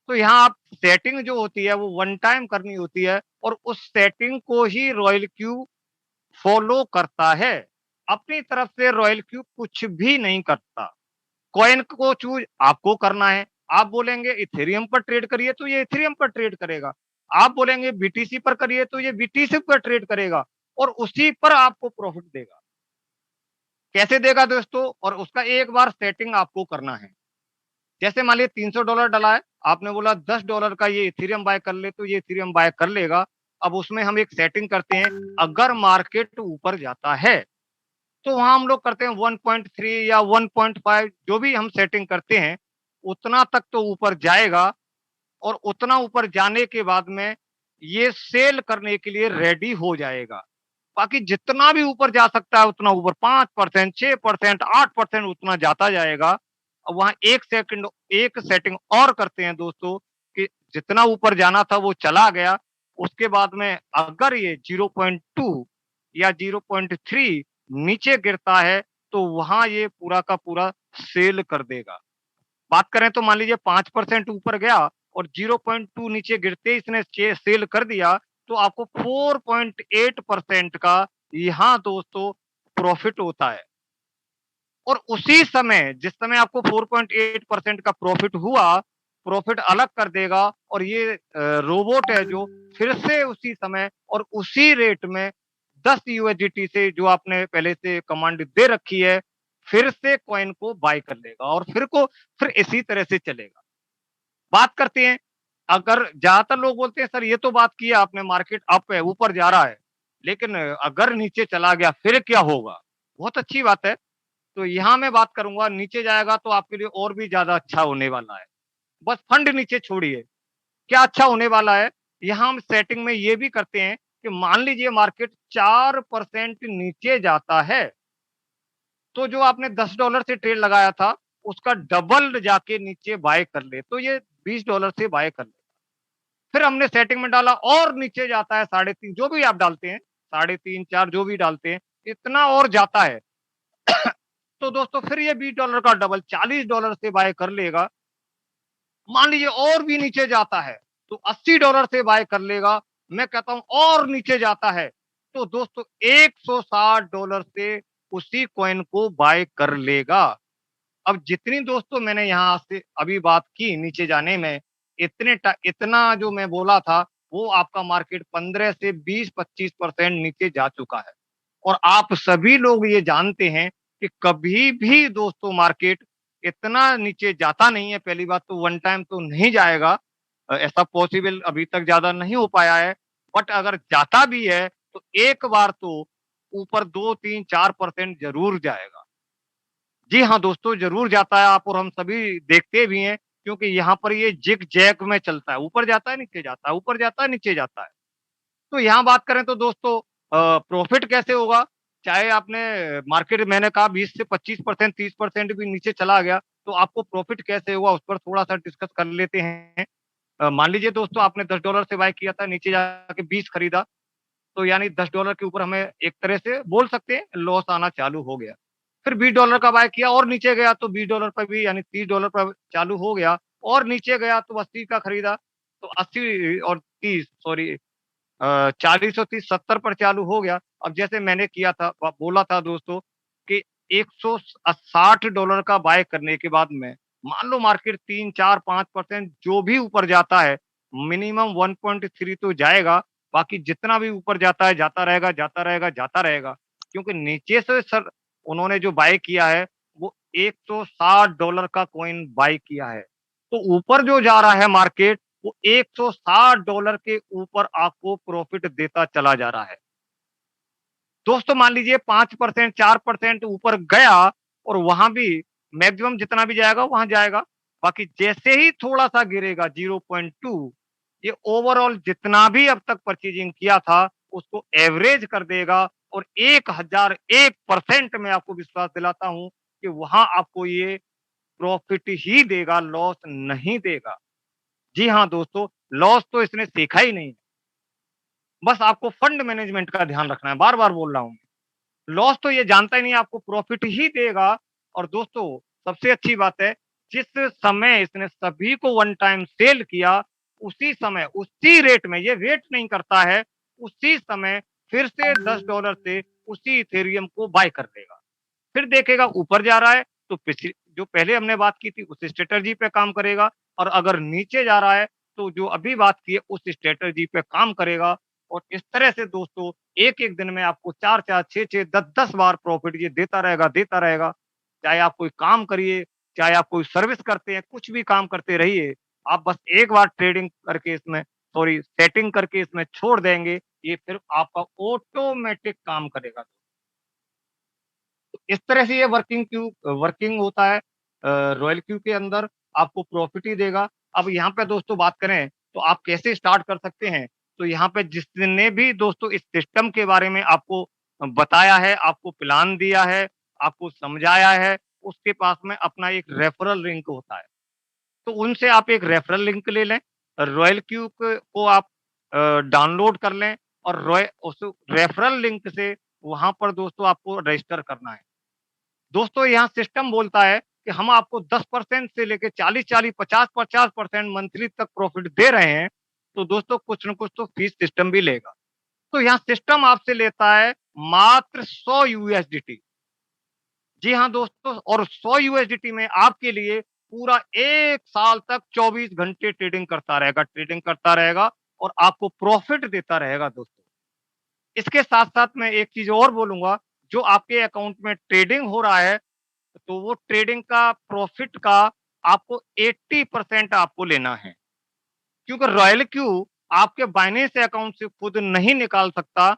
तो यहाँ आप सेटिंग जो होती है वो वन टाइम करनी होती है और उस सेटिंग को ही रॉयल क्यू फॉलो करता है। अपनी तरफ से रॉयल क्यू कुछ भी नहीं करता। कॉइन को चूज़ आपको करना है। आप बोलेंगे इथेरियम पर ट्रेड करिए तो ये इथेरियम पर ट्रेड करेगा। आप बोलेंगे बीटीसी पर करिए तो ये बीटीसी पर ट्रेड करेगा और उसी पर आपको प्रॉफिट देगा। कैसे देगा दोस्तों? और उसका एक बार सेटिंग आपको करना है। जैसे मान लीजिए $300 डला है, आपने बोला $10 का ये इथेरियम बाय कर ले, तो ये इथेरियम बाय कर लेगा। अब उसमें हम एक सेटिंग करते हैं, अगर मार्केट ऊपर जाता है, तो वहाँ हम लोग करते हैं 1.3 या 1.5 जो भी हम सेटिंग करते हैं, उतना तक तो ऊपर जाएगा और उतना ऊपर जाने के बाद में ये सेल करने के लिए रेडी हो जाएगा। बाकी जितना भी ऊपर जा सकता है उतना ऊपर 5%, 6%, 8% उतना जाता जाएगा। अब वहाँ 1 सेटिंग और करते हैं दोस्तों कि जितना ऊपर जाना था वो चला गया, उसके बाद में अगर ये 0.2 या 0.3 नीचे गिरता है, तो वहाँ ये पूरा का पूरा सेल कर देगा। बात करें तो मान लीजिए 5% ऊपर गया और 0.2 नीचे गिरते ही इसने सेल कर दिया, तो आपको 4.8% का यहाँ दोस्तों प्रॉफिट होता है। और उसी समय जिस समय आपको 4.8% का प्रॉफिट हुआ, प्रॉफिट अलग कर देगा और ये रोबोट है जो फिर से उसी समय और उसी रेट में 10 यूएसडीटी से जो आपने पहले से कमांड दे रखी है, फिर से कॉइन को बाय कर लेगा और फिर इसी तरह से चलेगा। बात करते हैं, अगर ज्यादातर लोग बोलते हैं सर ये तो बात की है आपने, मार्केट अप है, ऊपर जा रहा है, लेकिन अगर नीचे चला गया फिर क्या होगा? बहुत अच्छी बात है। तो यहाँ मैं बात करूंगा, नीचे जाएगा तो आपके लिए और भी ज्यादा अच्छा होने वाला है। बस फंड नीचे छोड़िए, क्या अच्छा होने वाला है? यहाँ हम सेटिंग में ये भी करते हैं कि मान लीजिए मार्केट 4% नीचे जाता है, तो जो आपने $10 से ट्रेड लगाया था, उसका डबल जाके नीचे बाय कर ले, तो ये $20 से बाय कर ले। फिर हमने सेटिंग में डाला और नीचे जाता है 3.5, जो भी आप डालते हैं, 3.5, 4 जो भी डालते हैं, इतना और जाता है। तो दोस्तों फिर ये $20 का डबल $40 से बाय कर लेगा। मान लीजिए और भी नीचे जाता है, तो $80 से बाय कर लेगा। मैं कहता हूं और नीचे जाता है, तो दोस्तों $160 से उसी कॉइन को बाय कर लेगा। अब जितनी दोस्तों मैंने यहाँ से अभी बात की नीचे जाने में, इतना जो मैं बोला था, वो आपका मार्केट 15 से 20-25% नीचे जा चुका है। और आप सभी लोग ये जानते हैं कि कभी भी दोस्तों मार्केट इतना नीचे जाता नहीं है। पहली बात तो वन टाइम तो नहीं जाएगा, ऐसा पॉसिबल अभी तक ज़्यादा नहीं हो पाया है। बट अगर जाता भी है, तो एक बार तो ऊपर 2, 3, 4% ज़रूर जाएगा। जी हाँ, दोस्तों ज़रूर जाता है आप और हम सभी देखते भी हैं, क्योंकि यहाँ पर ये ज़िग-ज़ैग में चलता है, ऊपर जाता है, नीचे जाता है, ऊपर जाता है, नीचे जाता है। तो यहाँ बात करें तो दोस्तों प्रॉफ़िट कैसे होगा? चाहे आपने मार्केट मैंने कहा 20 से 25%, 30% भी नीचे चला गया, तो आपको प्रॉफ़िट कैसे होगा उस पर थोड़ा-सा डिस्कस कर लेते हैं। मान लीजिए दोस्तों आपने $10 से बाय किया था, नीचे जाके 20 खरीदा, तो यानी $10 के ऊपर हमें एक तरह से बोल सकते हैं लॉस आना चालू हो गया। फिर $20 का बाय किया और नीचे गया तो $20 पर भी यानी $30 पर चालू हो गया और नीचे गया तो 80 का खरीदा, तो 80 और 30 सॉरी 40 और 30 70 पर चालू हो गया। अब जैसे मैंने किया था बोला था दोस्तों कि $160 का बाय करने के बाद में मान लो मार्केट 3, 4, 5% जो भी ऊपर जाता है, मिनिमम 1.3 तो जाएगा, बाकी जितना भी ऊपर जाता है, जाता रहेगा, जाता रहेगा, जाता रहेगा। क्योंकि नीचे से सर उन्होंने जो बाय किया है, वो $160 का कॉइन बाय किया है। तो ऊपर जो जा रहा है मार्केट, वो $160 के ऊपर आपको प्रॉफिट देता चला जा रहा है। दोस्तों मान लीजिए 5%, 4% ऊपर गया और वहाँ भी मैक्सिमम जितना भी जाएगा वहाँ जाएगा। बाकी जैसे ही थोड़ा-सा गिरेगा 0.2, ये ओवरऑल जितना भी अब तक परचेजिंग किया था, उसको एवरेज कर देगा और 1001% मैं आपको विश्वास दिलाता हूँ कि वहाँ आपको ये प्रॉफिट ही देगा, लॉस नहीं देगा। जी हाँ दोस्तों, लॉस तो इसने सीखा ही नहीं। बस आपको फंड मैनेजमेंट का ध्यान रखना है, बार-बार बोल रहा हूँ। लॉस तो ये जानता ही नहीं है, आपको प्रॉफिट ही देगा। और दोस्तों सबसे अच्छी बात है, जिस समय इसने सभी को वन टाइम सेल किया, उसी समय, उसी रेट में, ये वेट नहीं करता है, उसी समय फिर से $10 से उसी इथेरियम को बाय कर लेगा। फिर देखेगा ऊपर जा रहा है, तो पिछली जो पहले हमने बात की थी उस स्ट्रैटेजी पे काम करेगा और अगर नीचे जा रहा है, तो जो अभी बात की है उस स्ट्रैटेजी पे काम करेगा। और इस तरह से दोस्तों एक-एक दिन में आपको 4-4, 6-6, 10-10 बार प्रॉफिट ये देता रहेगा, देता रहेगा। चाहे आप कोई काम करिए, चाहे आप कोई सर्विस करते हैं, कुछ भी काम करते रहिए, आप बस एक बार ट्रेडिंग करके इसमें सॉरी सेटिंग करके इसमें छोड़ देंगे, ये फिर आपका ऑटोमैटिक काम करेगा। इस तरह से ये वर्किंग होता है रॉयल क्यू के अंदर, आपको प्रॉफिट ही देगा। अब यहाँ पे दोस्तों बात करें, तो आप कैसे स्टार्ट कर सकते हैं? तो यहाँ पे जिसने भी दोस्तों इस सिस्टम के बारे में आपको बताया है, आपको प्लान दिया है, आपको समझाया है, उसके पास में अपना एक रेफरल लिंक होता है। तो उनसे आप एक रेफरल लिंक ले लें, रॉयल क्यू को आप डाउनलोड कर लें और उस रेफरल लिंक से वहाँ पर दोस्तों आपको रजिस्टर करना है। दोस्तों यहाँ सिस्टम बोलता है कि हम आपको 10% से लेके 40-40, 50-50% मंथली तक प्रॉफिट दे रहे हैं, तो दोस्तों कुछ न कुछ तो फीस सिस्टम भी लेगा। तो यहाँ सिस्टम आपसे लेता है मात्र 100 यूएसडीटी। जी हाँ दोस्तों, और 100 यूएसडीटी में आपके लिए पूरा 1 साल तक 24 घंटे ट्रेडिंग करता रहेगा और आपको प्रॉफिट देता रहेगा दोस्तों। इसके साथ-साथ मैं एक चीज़ और बोलूँगा, जो आपके अकाउंट में ट्रेडिंग हो रहा है, तो वो ट्रेडिंग का प्रॉफिट का आपको 80% आपको लेना है, क्योंकि रॉयल क्यू आपके बाइनेंस अकाउंट से खुद नहीं निकाल सकता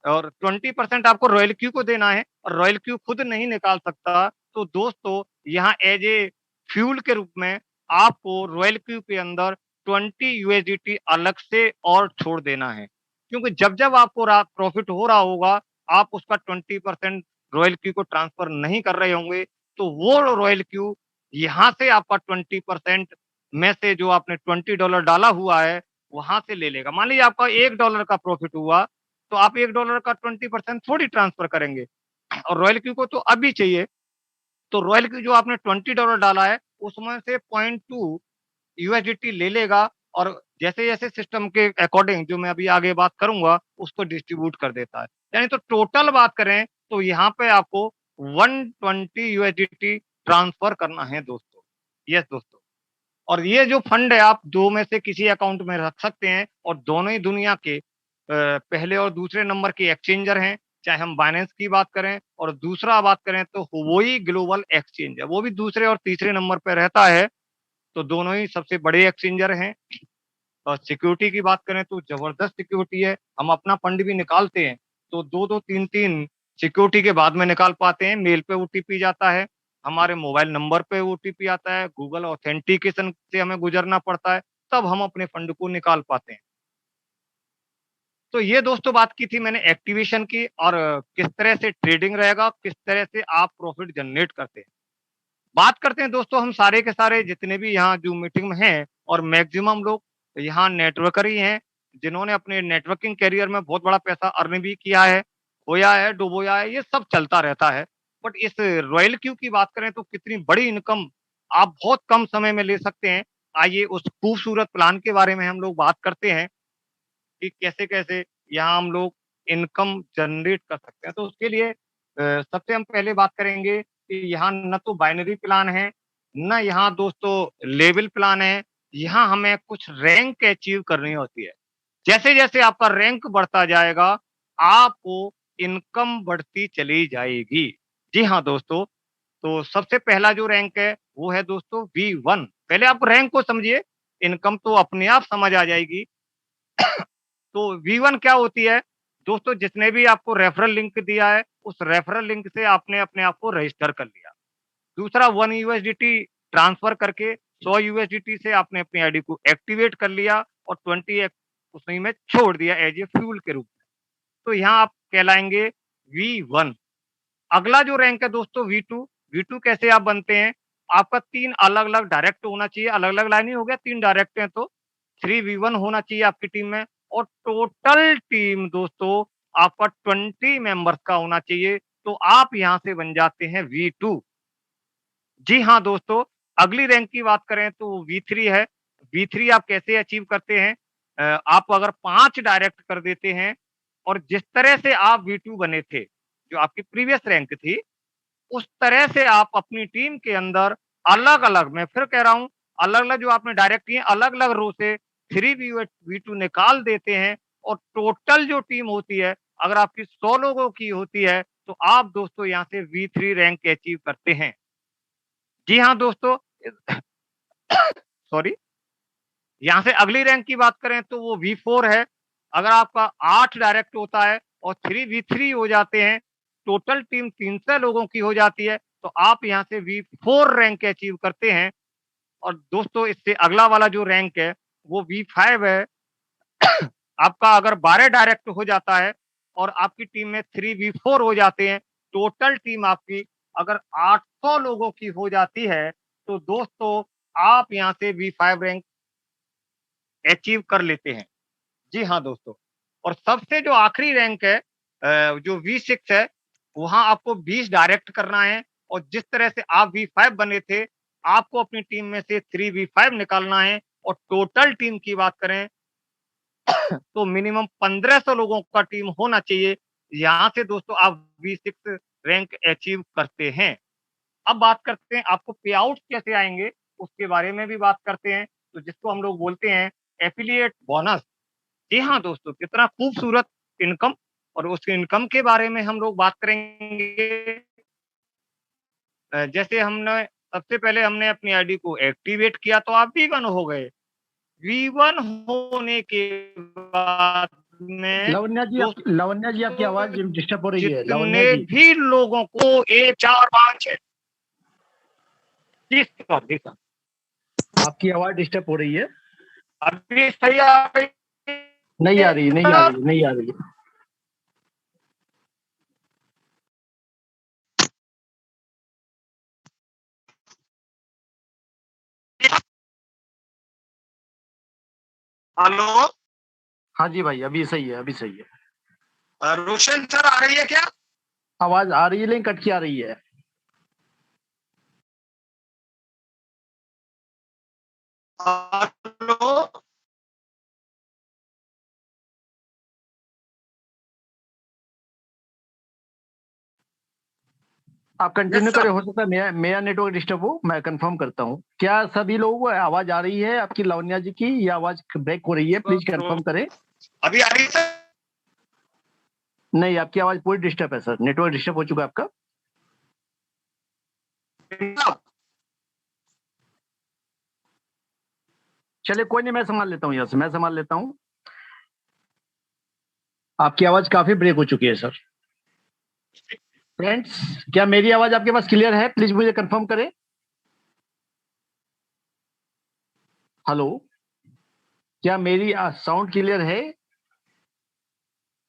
और 20% आपको रॉयल क्यू को देना है और रॉयल क्यू खुद नहीं निकाल सकता। तो दोस्तों यहाँ एज ए फ्यूल के रूप में आपको रॉयल क्यू के अंदर 20 यूएसडीटी अलग से और छोड़ देना है, क्योंकि जब जब आपको प्रॉफिट हो रहा होगा आप उसका 20% रॉयल क्यू को ट्रांसफर नहीं कर रहे होंगे, तो वो रॉयल क्यू यहाँ से आपका 20% में से जो आपने $20 डाला हुआ है वहां से ले लेगा। मान लीजिए आपका $1 का प्रॉफिट हुआ, तो आप $1 का 20% थोड़ी ट्रांसफर करेंगे और रॉयल क्यू को तो अभी चाहिए। तो रॉयल क्यू जो आपने $20 डाला है उसमें से 0.2 यूएसडीटी ले लेगा और जैसे-जैसे सिस्टम के अकॉर्डिंग जो मैं अभी आगे बात करूँगा उसको डिस्ट्रीब्यूट कर देता है। यानी तो टोटल बात करें तो यहाँ पे आपको 120 यूएसडीटी ट्रांसफर करना है दोस्तों। यस दोस्तों। और ये जो फंड है आप 2 में से किसी अकाउंट में रख सकते हैं और दोनों ही दुनिया के पहले और दूसरे नंबर के एक्सचेंजर हैं, चाहे हम बाइनेंस की बात करें और दूसरा बात करें तो हुओई ग्लोबल एक्सचेंज है, वो भी दूसरे और तीसरे नंबर पे रहता है, तो दोनों ही सबसे बड़े एक्सचेंजर हैं। और सिक्योरिटी की बात करें तो जबरदस्त सिक्योरिटी है, हम अपना फंड भी निकालते हैं, तो 2-2 3-3 सिक्योरिटी के बाद में निकाल पाते हैं, मेल पे ओटीपी जाता है, हमारे मोबाइल नंबर पे ओटीपी आता है, गूगल ऑथेंटिकेशन से हमें गुजरना पड़ता है, तब हम अपने फंड को निकाल पाते हैं। तो ये दोस्तों बात की थी मैंने एक्टिवेशन की और किस तरह से ट्रेडिंग रहेगा, किस तरह से आप प्रॉफिट जनरेट करते हैं। बात करते हैं दोस्तों हम सारे के सारे जितने भी यहाँ जूम मीटिंग में हैं और मैक्सिमम लोग यहाँ नेटवर्कर ही हैं, जिन्होंने अपने नेटवर्किंग करियर में बहुत बड़ा पैसा अर्न भी किया है, खोया है, डुबोया है, ये सब चलता रहता है। बट इस रॉयल क्यू की बात करें तो कितनी बड़ी इनकम आप बहुत कम समय में ले सकते हैं। आइए उस खूबसूरत प्लान के बारे में हम लोग बात करते हैं कि कैसे-कैसे यहाँ हम लोग इनकम जनरेट कर सकते हैं। तो उसके लिए सबसे हम पहले बात करेंगे कि यहाँ ना तो बाइनरी प्लान है, ना यहाँ दोस्तों लेवल प्लान है, यहाँ हमें कुछ रैंक अचीव करनी होती है। जैसे-जैसे आपका रैंक बढ़ता जाएगा, आपको इनकम बढ़ती चली जाएगी। जी हाँ दोस्तों, तो सबसे पहला जो रैंक है, वो है दोस्तों V1। पहले आप रैंक को समझिए, इनकम तो अपने आप समझ आ जाएगी। तो V1 क्या होती है? दोस्तों जिसने भी आपको रेफरल लिंक दिया है, उस रेफरल लिंक से आपने अपने आप को रजिस्टर कर लिया। दूसरा 1 यूएसडीटी ट्रांसफर करके 100 यूएसडीटी से आपने अपनी आईडी को एक्टिवेट कर लिया और 20 उसी में छोड़ दिया एज ए फ्यूल के रूप में। तो यहाँ आप कहलाएँगे V1। अगला जो रैंक है दोस्तों V2। V2 कैसे आप बनते हैं? आपका 3 अलग-अलग डायरेक्ट होना चाहिए, अलग-अलग लाइन ही हो गया, 3 डायरेक्ट हैं तो 3V1 होना चाहिए आपकी टीम में और टोटल टीम दोस्तों आपका 20 मेंबर्स का होना चाहिए, तो आप यहाँ से बन जाते हैं V2। जी हाँ दोस्तों, अगली रैंक की बात करें तो वो V3 है। V3 आप कैसे अचीव करते हैं? आप अगर 5 डायरेक्ट कर देते हैं और जिस तरह से आप V2 बने थे, जो आपकी प्रीवियस रैंक थी, उस तरह से आप अपनी टीम के अंदर अलग-अलग मैं फिर कह रहा हूँ, अलग-अलग जो आपने डायरेक्ट किए, अलग-अलग रो से 3 V2 निकाल देते हैं और टोटल जो टीम होती है, अगर आपकी 100 लोगों की होती है, तो आप दोस्तों यहाँ से V3 रैंक अचीव करते हैं। जी हाँ दोस्तों, सॉरी, यहाँ से अगली रैंक की बात करें तो वो V4 है। अगर आपका 8 डायरेक्ट होता है और 3V3 हो जाते हैं, टोटल टीम 300 लोगों की हो जाती है, तो आप यहाँ से V4 रैंक अचीव करते हैं। और दोस्तों इससे अगला वाला जो रैंक है, वो V5 है। आपका अगर 12 डायरेक्ट हो जाता है और आपकी टीम में 3V4 हो जाते हैं, टोटल टीम आपकी अगर 800 लोगों की हो जाती है, तो दोस्तों आप यहाँ से V5 रैंक अचीव कर लेते हैं। जी हाँ दोस्तों, और सबसे जो आखिरी रैंक है जो V6 है, वहाँ आपको 20 डायरेक्ट करना है और जिस तरह से आप V5 बने थे, आपको अपनी टीम में से 3V5 निकालना है और टोटल टीम की बात करें तो मिनिमम 1500 लोगों का टीम होना चाहिए। यहाँ से दोस्तों आप V6 रैंक अचीव करते हैं। अब बात करते हैं आपको पे आउट कैसे आएँगे, उसके बारे में भी बात करते हैं, तो जिसको हम लोग बोलते हैं एफिलिएट बोनस। जी हाँ दोस्तों, कितना खूबसूरत इनकम और उस इनकम के बारे में हम लोग बात करेंगे। जैसे हमने सबसे पहले हमने अपनी आईडी को एक्टिवेट किया तो आप V1 हो गए। V1 होने के बाद में लावण्या जी आपकी आवाज डिस्टर्ब हो रही है। लावण्या जितने जी भी लोगों को 1 4 5 6 आपकी आवाज डिस्टर्ब हो रही है। अभी सही आ रही नहीं आ रही, नहीं आ रही, नहीं आ रही। हेलो, हाँ जी भाई, अभी सही है, अभी सही है। रोशन सर आ रही है क्या? आवाज आ रही है लेकिन कट की आ रही है। हेलो, आप कंटिन्यू करें, हो सकता है मेरा नेटवर्क डिस्टर्ब हो, मैं कंफर्म करता हूँ। क्या सभी लोगों को आवाज आ रही है आपकी लावण्या जी की, या आवाज ब्रेक हो रही है? प्लीज कंफर्म करें। अभी आ रही है सर? नहीं, आपकी आवाज पूरी डिस्टर्ब है सर, नेटवर्क डिस्टर्ब हो चुका है आपका। चलिए कोई नहीं, मैं संभाल लेता हूँ, यहाँ से मैं संभाल लेता हूँ। आपकी आवाज काफी ब्रेक हो चुकी है सर। फ्रेंड्स, क्या मेरी आवाज आपके पास क्लियर है? प्लीज मुझे कंफर्म करें। हेलो, क्या मेरी साउंड क्लियर है?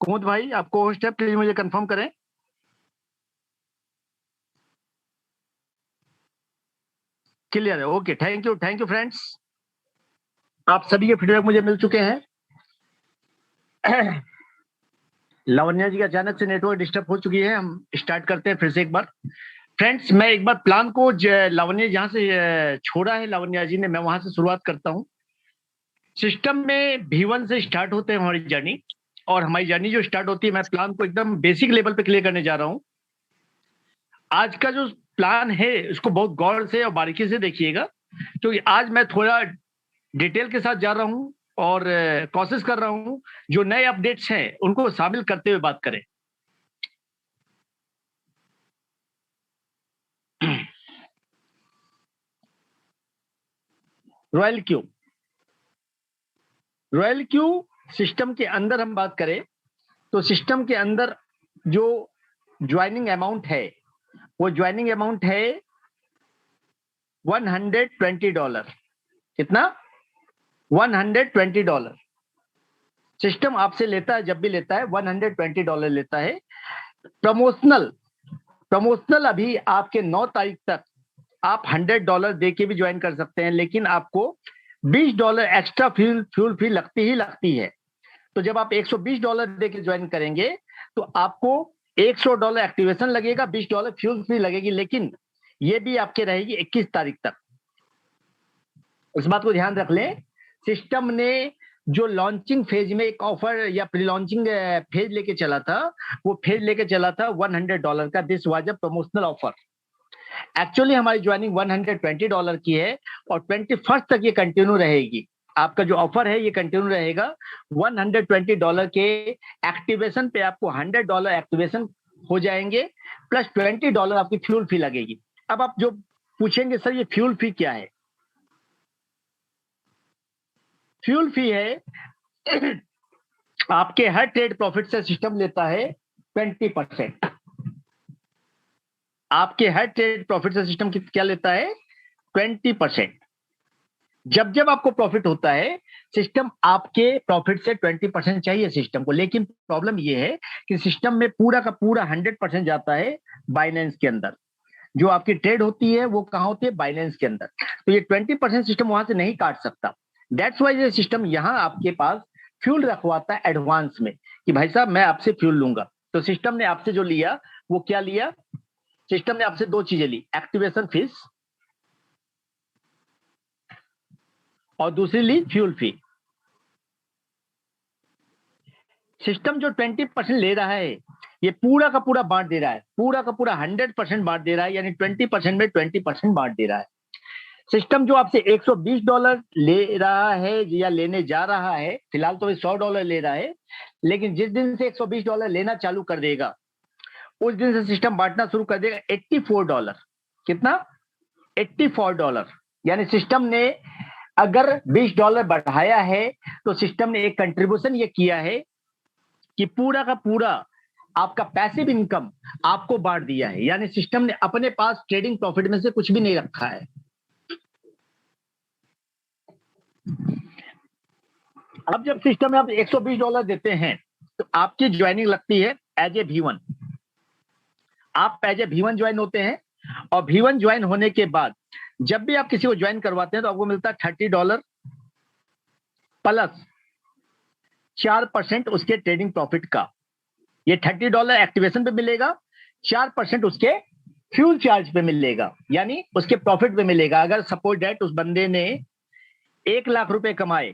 कुमुद भाई, आपको होस्ट है, प्लीज मुझे कंफर्म करें। क्लियर है, ओके, थैंक यू फ्रेंड्स। आप सभी के फीडबैक मुझे मिल चुके हैं। लावण्या जी का अचानक से नेटवर्क डिस्टर्ब हो चुकी है। हम स्टार्ट करते हैं फिर से एक बार। फ्रेंड्स, मैं एक बार प्लान को लावण्या जहां से छोड़ा है लावण्या जी ने, मैं वहां से शुरुआत करता हूं। सिस्टम में V1 से स्टार्ट होते हैं हमारी जर्नी, और हमारी जर्नी जो स्टार्ट होती है, मैं प्लान को एकदम बेसिक लेवल पे क्लियर करने जा रहा हूं। आज का जो प्लान है उसको बहुत गौर से और बारीकी से देखिएगा, क्योंकि आज मैं थोड़ा डिटेल के साथ जा रहा हूं और कोशिश कर रहा हूं जो नए अपडेट्स हैं उनको शामिल करते हुए बात करें। Royal Q, royal Q system के अंदर हम बात करें तो सिस्टम के अंदर जो ज्वाइनिंग अमाउंट है वो ज्वाइनिंग अमाउंट है $120। कितना? $120 सिस्टम आपसे लेता है, जब भी लेता है $120 लेता है। प्रमोशनल अभी आपके 9 तारीख तक आप $100 दे के भी ज्वाइन कर सकते हैं, लेकिन आपको $20 एक्स्ट्रा फ्यूल फी लगती है। तो जब आप $120 दे के ज्वाइन करेंगे तो आपको $100 एक्टिवेशन लगेगा, $20 फ्यूल फी लगेगी, लेकिन ये भी आपके रहेगी 21 तारीख तक। इस बात को ध्यान रख लें। सिस्टम ने जो लॉन्चिंग फेज में एक ऑफर या प्री लॉन्चिंग फेज लेके चला था, वो फेज लेके चला था $100 का। This was a promotional offer. Actually हमारी ज्वाइनिंग $120 की है और 21st तक ये कंटिन्यू रहेगी। आपका जो ऑफर है ये कंटिन्यू रहेगा। $120 के एक्टिवेशन पे आपको $100 एक्टिवेशन हो जाएंगे, प्लस $20 आपकी फ्यूल फी लगेगी। अब आप जो पूछेंगे सर ये फ्यूल फी क्या है? फ्यूल फी है आपके हर ट्रेड प्रॉफिट से सिस्टम लेता है 20%। आपके हर ट्रेड प्रॉफिट से सिस्टम क्या लेता है? 20%। जब आपको प्रॉफिट होता है, सिस्टम आपके प्रॉफिट से 20% चाहिए सिस्टम को, लेकिन प्रॉब्लम ये है कि सिस्टम में पूरा का पूरा 100% जाता है बाइनेंस के अंदर। जो आपकी ट्रेड होती है वो कहाँ होती है? बाइनेंस के अंदर। तो ये 20% सिस्टम वहां से नहीं काट सकता। दैट्स वाई ये सिस्टम यहाँ आपके पास फ्यूल रखवाता है एडवांस में, कि भाई साहब मैं आपसे फ्यूल लूंगा। तो सिस्टम ने आपसे जो लिया वो क्या लिया? सिस्टम ने आपसे 2 चीजें ली, एक्टिवेशन फीस और दूसरी ली फ्यूल फी। सिस्टम जो 20% ले रहा है ये पूरा का पूरा बांट दे रहा है, पूरा का पूरा 100% बांट दे रहा है, यानी 20% में 20% बांट दे रहा है। सिस्टम जो आपसे $120 ले रहा है या लेने जा रहा है, फिलहाल तो $100 ले रहा है, लेकिन जिस दिन से $120 लेना चालू कर देगा उस दिन से सिस्टम बांटना शुरू कर देगा $84। कितना? $84। यानी सिस्टम ने अगर $20 बढ़ाया है तो सिस्टम ने एक कंट्रीब्यूशन ये किया है कि पूरा का पूरा आपका पैसिव इनकम आपको बांट दिया है। यानी सिस्टम ने अपने पास ट्रेडिंग प्रॉफिट में से कुछ भी नहीं रखा है। अब जब सिस्टम में आप $120 देते हैं तो आपकी ज्वाइनिंग लगती है एज ए V1। आप एज ए V1 ज्वाइन होते हैं और V1 ज्वाइन होने के बाद जब भी आप किसी को ज्वाइन करवाते हैं तो आपको मिलता है $30 प्लस 4% उसके ट्रेडिंग प्रॉफिट का। ये $30 एक्टिवेशन पे मिलेगा, 4% उसके फ्यूल चार्ज पे मिलेगा, यानी उसके प्रॉफिट पे मिलेगा। अगर सपोज डेट उस बंदे ने 1 लाख रुपए कमाए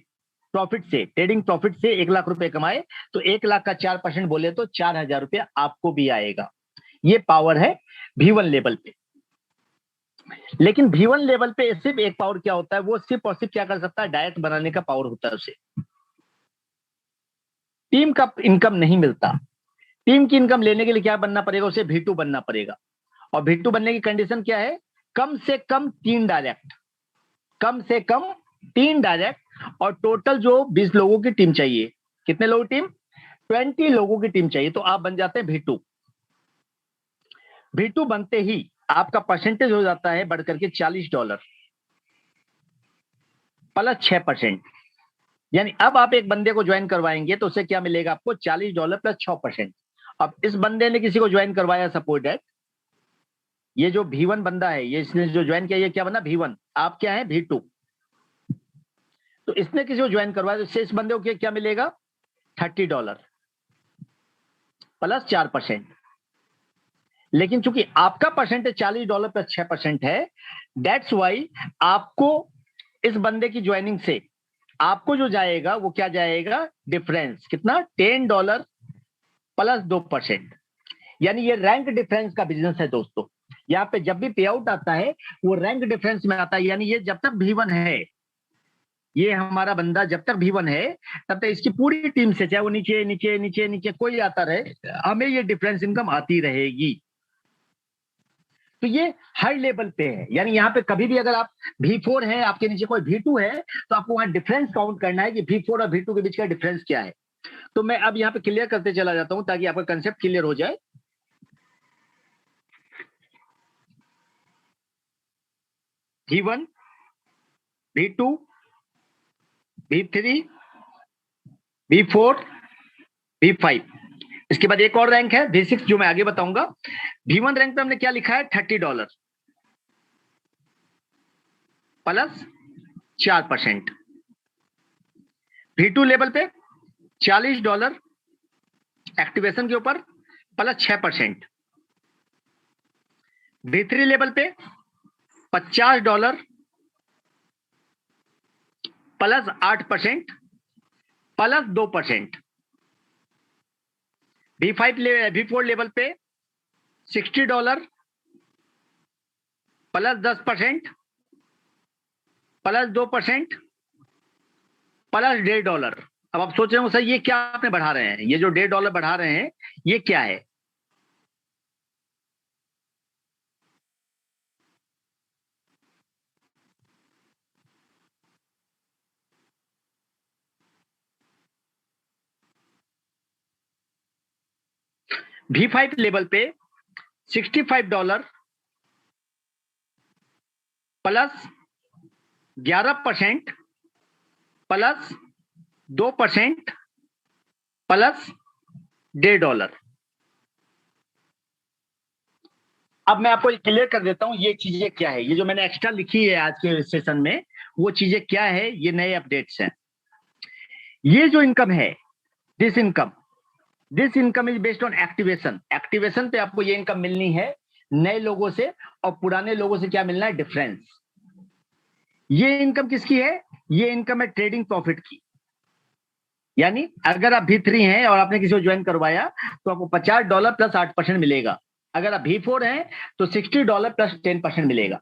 प्रॉफिट से, ट्रेडिंग प्रॉफिट से 1 लाख रुपए कमाए, तो 1 लाख का 4% बोले तो 4,000 रुपया आपको भी आएगा। ये पावर है V1 लेवल पे। लेकिन V1 लेवल पे सिर्फ एक पावर क्या होता है, वो सिर्फ और सिर्फ क्या कर सकता है, डायरेक्ट बनाने का पावर होता है उसे। टीम का इनकम नहीं मिलता। टीम की इनकम लेने के लिए क्या बनना पड़ेगा, उसे V2 बनना पड़ेगा। और V2 बनने की कंडीशन क्या है, कम से कम 3 डायरेक्ट, कम से कम 3 डायरेक्ट और टोटल जो 20 लोगों की टीम चाहिए। कितने लोगों की टीम? 20 लोगों की टीम चाहिए। तो आप बन जाते हैं V2। V2 बनते ही आपका परसेंटेज हो जाता है बढ़कर के $40 प्लस 6%। यानी अब आप एक बंदे को ज्वाइन करवाएंगे तो उसे क्या मिलेगा आपको, $40 प्लस 6%। अब इस बंदे ने किसी को ज्वाइन करवाया, सपोज दैट ये जो V1 बंदा है, ये इसने जो ज्वाइन किया, ये क्या बना V1, आप क्या है V2। तो इसने किसी को ज्वाइन करवाया तो इससे इस बंदे को क्या मिलेगा, $30 प्लस 4%। लेकिन चूंकि आपका परसेंटेज $40 प्लस 6% है, दैट्स वाई आपको इस बंदे की ज्वाइनिंग से आपको जो जाएगा वो क्या जाएगा, डिफरेंस। कितना? $10 प्लस 2%। यानी ये रैंक डिफरेंस का बिजनेस है दोस्तों। यहाँ पे जब भी पे आउट आता है वो रैंक डिफरेंस में आता है। यानी ये जब तक V1 है, ये हमारा बंदा जब तक V1 है तब तक इसकी पूरी टीम से, चाहे वो नीचे नीचे नीचे नीचे कोई आता रहे, हमें ये डिफरेंस इनकम आती रहेगी। तो ये हाई लेवल पे है। यानी यहाँ पे कभी भी अगर आप V4 है, आपके नीचे कोई V2 है, तो आपको वहां डिफरेंस काउंट करना है कि V4 और V2 के बीच का डिफरेंस क्या है। तो मैं अब यहाँ पे क्लियर करते चला जाता हूं ताकि आपका कंसेप्ट क्लियर हो जाए। V1, V2, V3, V4, V5, इसके बाद एक और रैंक है V6 जो मैं आगे बताऊंगा। V1 रैंक पे हमने क्या लिखा है, $30 प्लस 4%। V2 लेवल पे $40 एक्टिवेशन के ऊपर प्लस 6%। V3 लेवल पे $50 प्लस 8% प्लस 2%। V4 लेवल पे $60 प्लस 10% प्लस 2% प्लस $1.5। अब आप सोच रहे हो सर ये क्या आपने बढ़ा रहे हैं, ये जो $1.5 बढ़ा रहे हैं ये क्या है। V5 लेवल पे $65 प्लस 11% प्लस 2% प्लस $1.5। अब मैं आपको क्लियर कर देता हूं ये चीजें क्या है। ये जो मैंने एक्स्ट्रा लिखी है आज के सेशन में, वो चीजें क्या है, ये नए अपडेट्स हैं। ये जो इनकम है, this income is based on activation. Activation पे आपको ये इनकम मिलनी है नए लोगों से, और पुराने लोगों से क्या मिलना है, डिफरेंस। ये इनकम किसकी है, ये इनकम है ट्रेडिंग प्रॉफिट की। यानी अगर आप V3 हैं और आपने किसी को ज्वाइन करवाया तो आपको $50 प्लस 8% मिलेगा। अगर आप V4 हैं तो $60 प्लस 10% मिलेगा।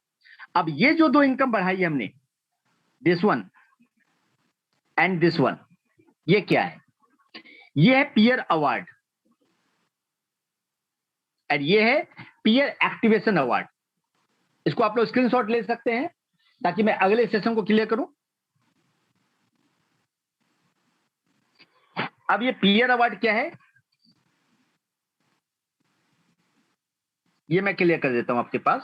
अब ये जो दो इनकम बढ़ाई है हमने, this one and this one, ये क्या है, ये है पीयर अवार्ड और ये है पीयर एक्टिवेशन अवार्ड। इसको आप लोग स्क्रीनशॉट ले सकते हैं ताकि मैं अगले सेशन को क्लियर करूं। अब ये पीयर अवार्ड क्या है ये मैं क्लियर कर देता हूं आपके पास।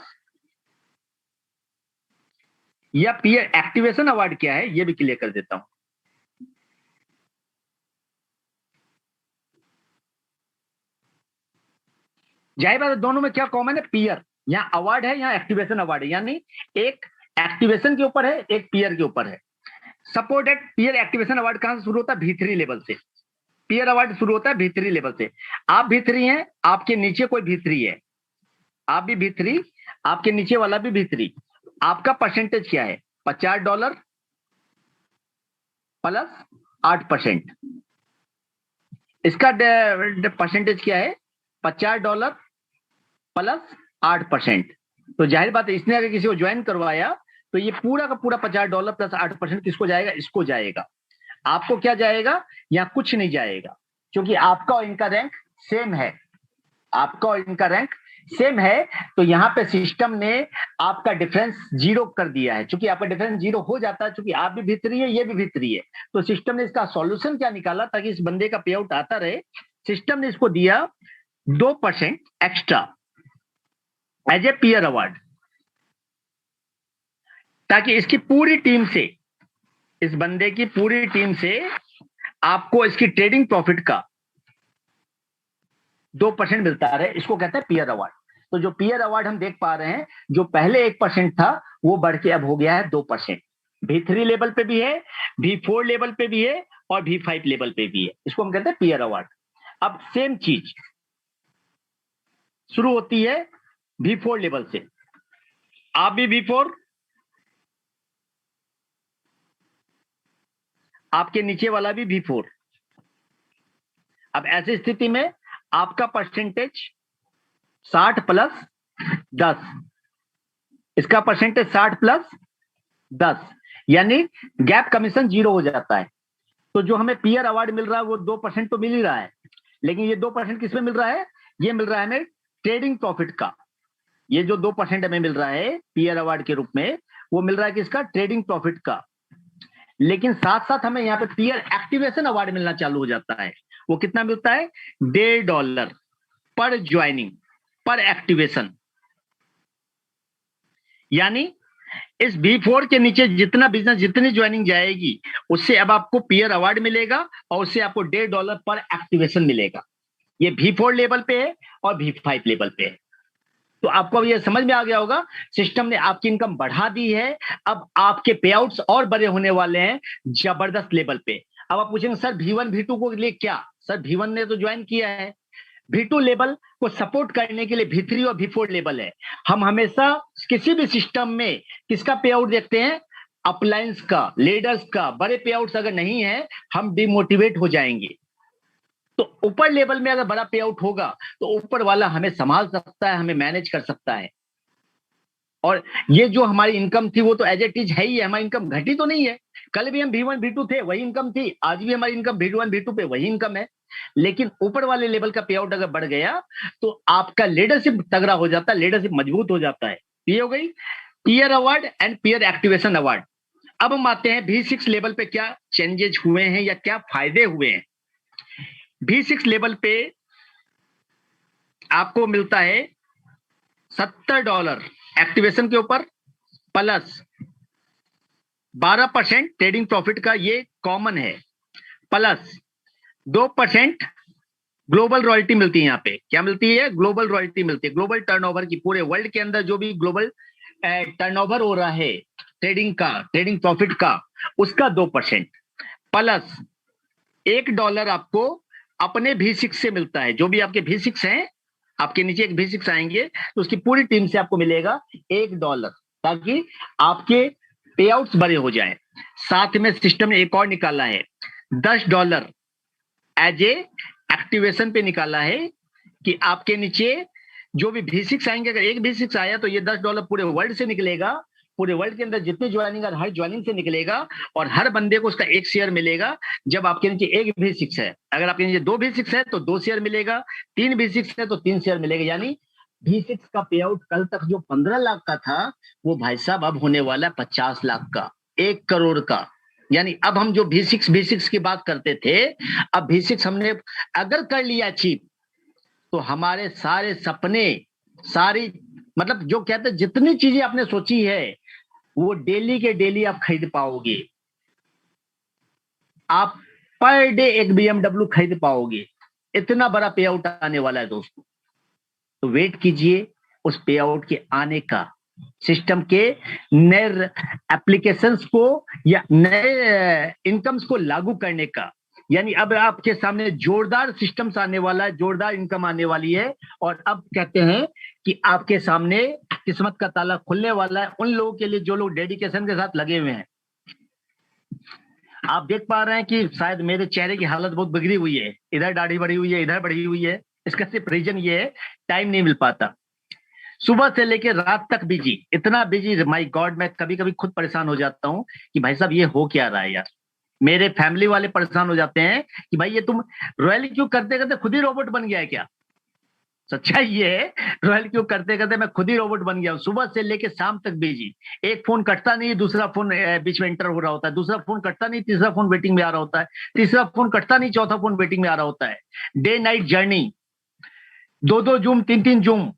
या पीयर एक्टिवेशन अवार्ड क्या है ये भी क्लियर कर देता हूं। जाहिर बात है दोनों में क्या कॉमन है, पीयर। यहाँ अवार्ड है, यहाँ एक्टिवेशन अवार्ड है, यानी एक एक्टिवेशन के ऊपर है, एक पीयर के ऊपर है। Suppose that peer activation award कहां से शुरू होता है, V3 लेवल से। पीयर अवार्ड शुरू होता है V3 लेवल से। आप V3 हैं, आपके नीचे कोई V3 है, आप भी V3, आपके नीचे वाला भी V3। आपका परसेंटेज क्या है, $50 प्लस 8%। इसका परसेंटेज क्या है, $50 प्लस 8%। तो जाहिर बात है इसने अगर किसी को ज्वाइन करवाया तो ये पूरा का पूरा $50 प्लस 8% किसको जाएगा, इसको जाएगा। आपको क्या जाएगा, यहाँ कुछ नहीं जाएगा, क्योंकि आपका और इनका रैंक सेम है। आपका और इनका रैंक सेम है, तो यहाँ पे सिस्टम ने आपका डिफरेंस 0 कर दिया है। क्योंकि आपका डिफरेंस 0 हो जाता है, क्योंकि आप भी भीतरी है, ये भी भीतरी है, तो सिस्टम ने इसका सॉल्यूशन क्या निकाला ताकि इस बंदे का पे आउट आता रहे। सिस्टम ने इसको दिया 2% extra as a peer award, ताकि इसकी पूरी टीम से, इस बंदे की पूरी टीम से आपको इसकी ट्रेडिंग प्रॉफिट का 2% मिलता रहे। इसको कहते हैं पीयर अवार्ड। तो जो पीयर अवार्ड हम देख पा रहे हैं, जो पहले 1% था वो बढ़ के अब हो गया है 2%। V3 लेवल पे भी है, V4 लेवल पे भी है और V5 लेवल पे भी है। इसको हम कहते हैं पीयर अवार्ड। अब सेम चीज शुरू होती है V4 लेवल से। आप भी V4, आपके नीचे वाला भी V4। अब ऐसी स्थिति में आपका परसेंटेज 60 प्लस 10, इसका परसेंटेज 60 प्लस 10, यानी गैप कमीशन 0 हो जाता है। तो जो हमें पीयर अवार्ड मिल रहा है वो 2% तो मिल ही रहा है, लेकिन ये 2% किसमें मिल रहा है, ये मिल रहा है हमें ट्रेडिंग प्रॉफिट का। ये जो 2% हमें मिल रहा है पीयर अवार्ड के रूप में, वो मिल रहा है किसका, ट्रेडिंग प्रॉफिट का। लेकिन साथ साथ हमें यहाँ पे पीयर एक्टिवेशन अवार्ड मिलना चालू हो जाता है। वो कितना मिलता है, $1.5 पर ज्वाइनिंग, पर एक्टिवेशन। यानी इस V4 के नीचे जितना बिजनेस, जितनी ज्वाइनिंग जाएगी, उससे अब आपको पीयर अवार्ड मिलेगा और उससे आपको $1.5 पर एक्टिवेशन मिलेगा। ये V4 लेवल पे है और V5 लेवल पे है। तो आपको अब ये समझ में आ गया होगा, सिस्टम ने आपकी इनकम बढ़ा दी है। अब आपके पे आउट्स और बड़े होने वाले हैं जबरदस्त लेवल पे। अब आप पूछेंगे सर V1 V2 को लिए क्या, सर V1 ने तो ज्वाइन किया है, V2 लेवल को सपोर्ट करने के लिए V3 और V4 लेवल है। हम हमेशा किसी भी सिस्टम में किसका पे आउट देखते हैं, अपलाइंस का, लीडर्स का। बड़े पे आउट्स अगर नहीं है हम डिमोटिवेट हो जाएंगे। तो ऊपर लेवल में अगर बड़ा पे आउट होगा तो ऊपर वाला हमें संभाल सकता है, हमें मैनेज कर सकता है। और ये जो हमारी इनकम थी वो तो एज इट इज है ही है, हमारी इनकम घटी तो नहीं है। कल भी हम V1 V2 थे, वही इनकम थी, आज भी हमारी इनकम V1 V2 पे वही इनकम है। लेकिन ऊपर वाले लेवल का पे आउट अगर बढ़ गया तो आपका लीडरशिप तगड़ा हो जाता है, लीडरशिप मजबूत हो जाता है। ये हो गई peer award and peer activation award. अब हम आते हैं V6 लेवल पे क्या चेंजेस हुए हैं या क्या फायदे हुए हैं। V6 लेवल पे आपको मिलता है $70 एक्टिवेशन के ऊपर प्लस 12% ट्रेडिंग प्रॉफिट का, ये कॉमन है, प्लस 2% ग्लोबल रॉयल्टी मिलती है। यहाँ पे क्या मिलती है, ग्लोबल रॉयल्टी मिलती है। ग्लोबल टर्नओवर की, पूरे वर्ल्ड के अंदर जो भी ग्लोबल टर्नओवर हो रहा है ट्रेडिंग का, ट्रेडिंग प्रॉफिट का, उसका 2% प्लस $1 आपको अपने V6 से मिलता है। जो भी आपके V6 हैं, आपके नीचे एक V6 आएंगे तो उसकी पूरी टीम से आपको मिलेगा $1, ताकि आपके पे आउट्स बड़े हो जाएं। साथ में सिस्टम ने एक और निकाला है, $10 एज ए एक्टिवेशन पे निकाला है, कि आपके नीचे जो भी V6 आएंगे, अगर एक V6 आया तो ये $10 पूरे वर्ल्ड से निकलेगा। पूरे वर्ल्ड के अंदर जितनी ज्वाइनिंग है हर ज्वाइनिंग से निकलेगा और हर बंदे को उसका एक शेयर मिलेगा। जब आपके नीचे एक V6 है, अगर आपके नीचे 2 V6 है तो 2 शेयर मिलेगा, 3 V6 है तो 3 शेयर मिलेगा। यानी V6 का पे आउट कल तक जो 15 लाख का था, वो भाई साहब अब होने वाला है 50 लाख का, 1 करोड़ का। यानी अब हम जो V6 की बात करते थे, अब V6 हमने अगर कर लिया अचीव, तो हमारे सारे सपने, सारी मतलब जो कहते हैं जितनी चीजें आपने सोची है, वो डेली के डेली आप खरीद पाओगे। आप पर डे एक BMW खरीद पाओगे। इतना बड़ा पे आउट आने वाला है दोस्तों। तो वेट कीजिए उस पे आउट के आने का, सिस्टम के नए एप्लीकेशंस को या नए इनकम्स को लागू करने का। यानी अब आपके सामने जोरदार सिस्टम्स आने वाला है, जोरदार इनकम आने वाली है। और अब कहते हैं कि आपके सामने किस्मत का ताला खुलने वाला है उन लोगों के लिए जो लोग डेडिकेशन के साथ लगे हुए हैं। आप देख पा रहे हैं कि शायद मेरे चेहरे की हालत बहुत बिगड़ी हुई है, इधर दाढ़ी बढ़ी हुई है, इधर बढ़ी हुई है। इसका सिर्फ रीजन ये है, टाइम नहीं मिल पाता। सुबह से लेकर रात तक बिजी, इतना बिजी, माय गॉड, मैं कभी कभी खुद परेशान हो जाता हूँ कि भाई साहब ये हो क्या रहा है यार। मेरे फैमिली वाले परेशान हो जाते हैं कि भाई ये तुम रॉयल क्यों करते करते खुद ही रोबोट बन गया है क्या। सच्चाई ये है, रॉयल क्यों करते करते मैं खुद ही रोबोट बन गया हूँ। सुबह से लेकर शाम तक बिजी, एक फोन कटता नहीं, दूसरा फोन बीच में एंटर हो रहा होता है, दूसरा फोन कटता नहीं, तीसरा फोन वेटिंग में आ रहा होता है, तीसरा फोन कटता नहीं, चौथा फोन वेटिंग में आ रहा होता है। Day night journey, 2-2 zoom, 3-3 zoom,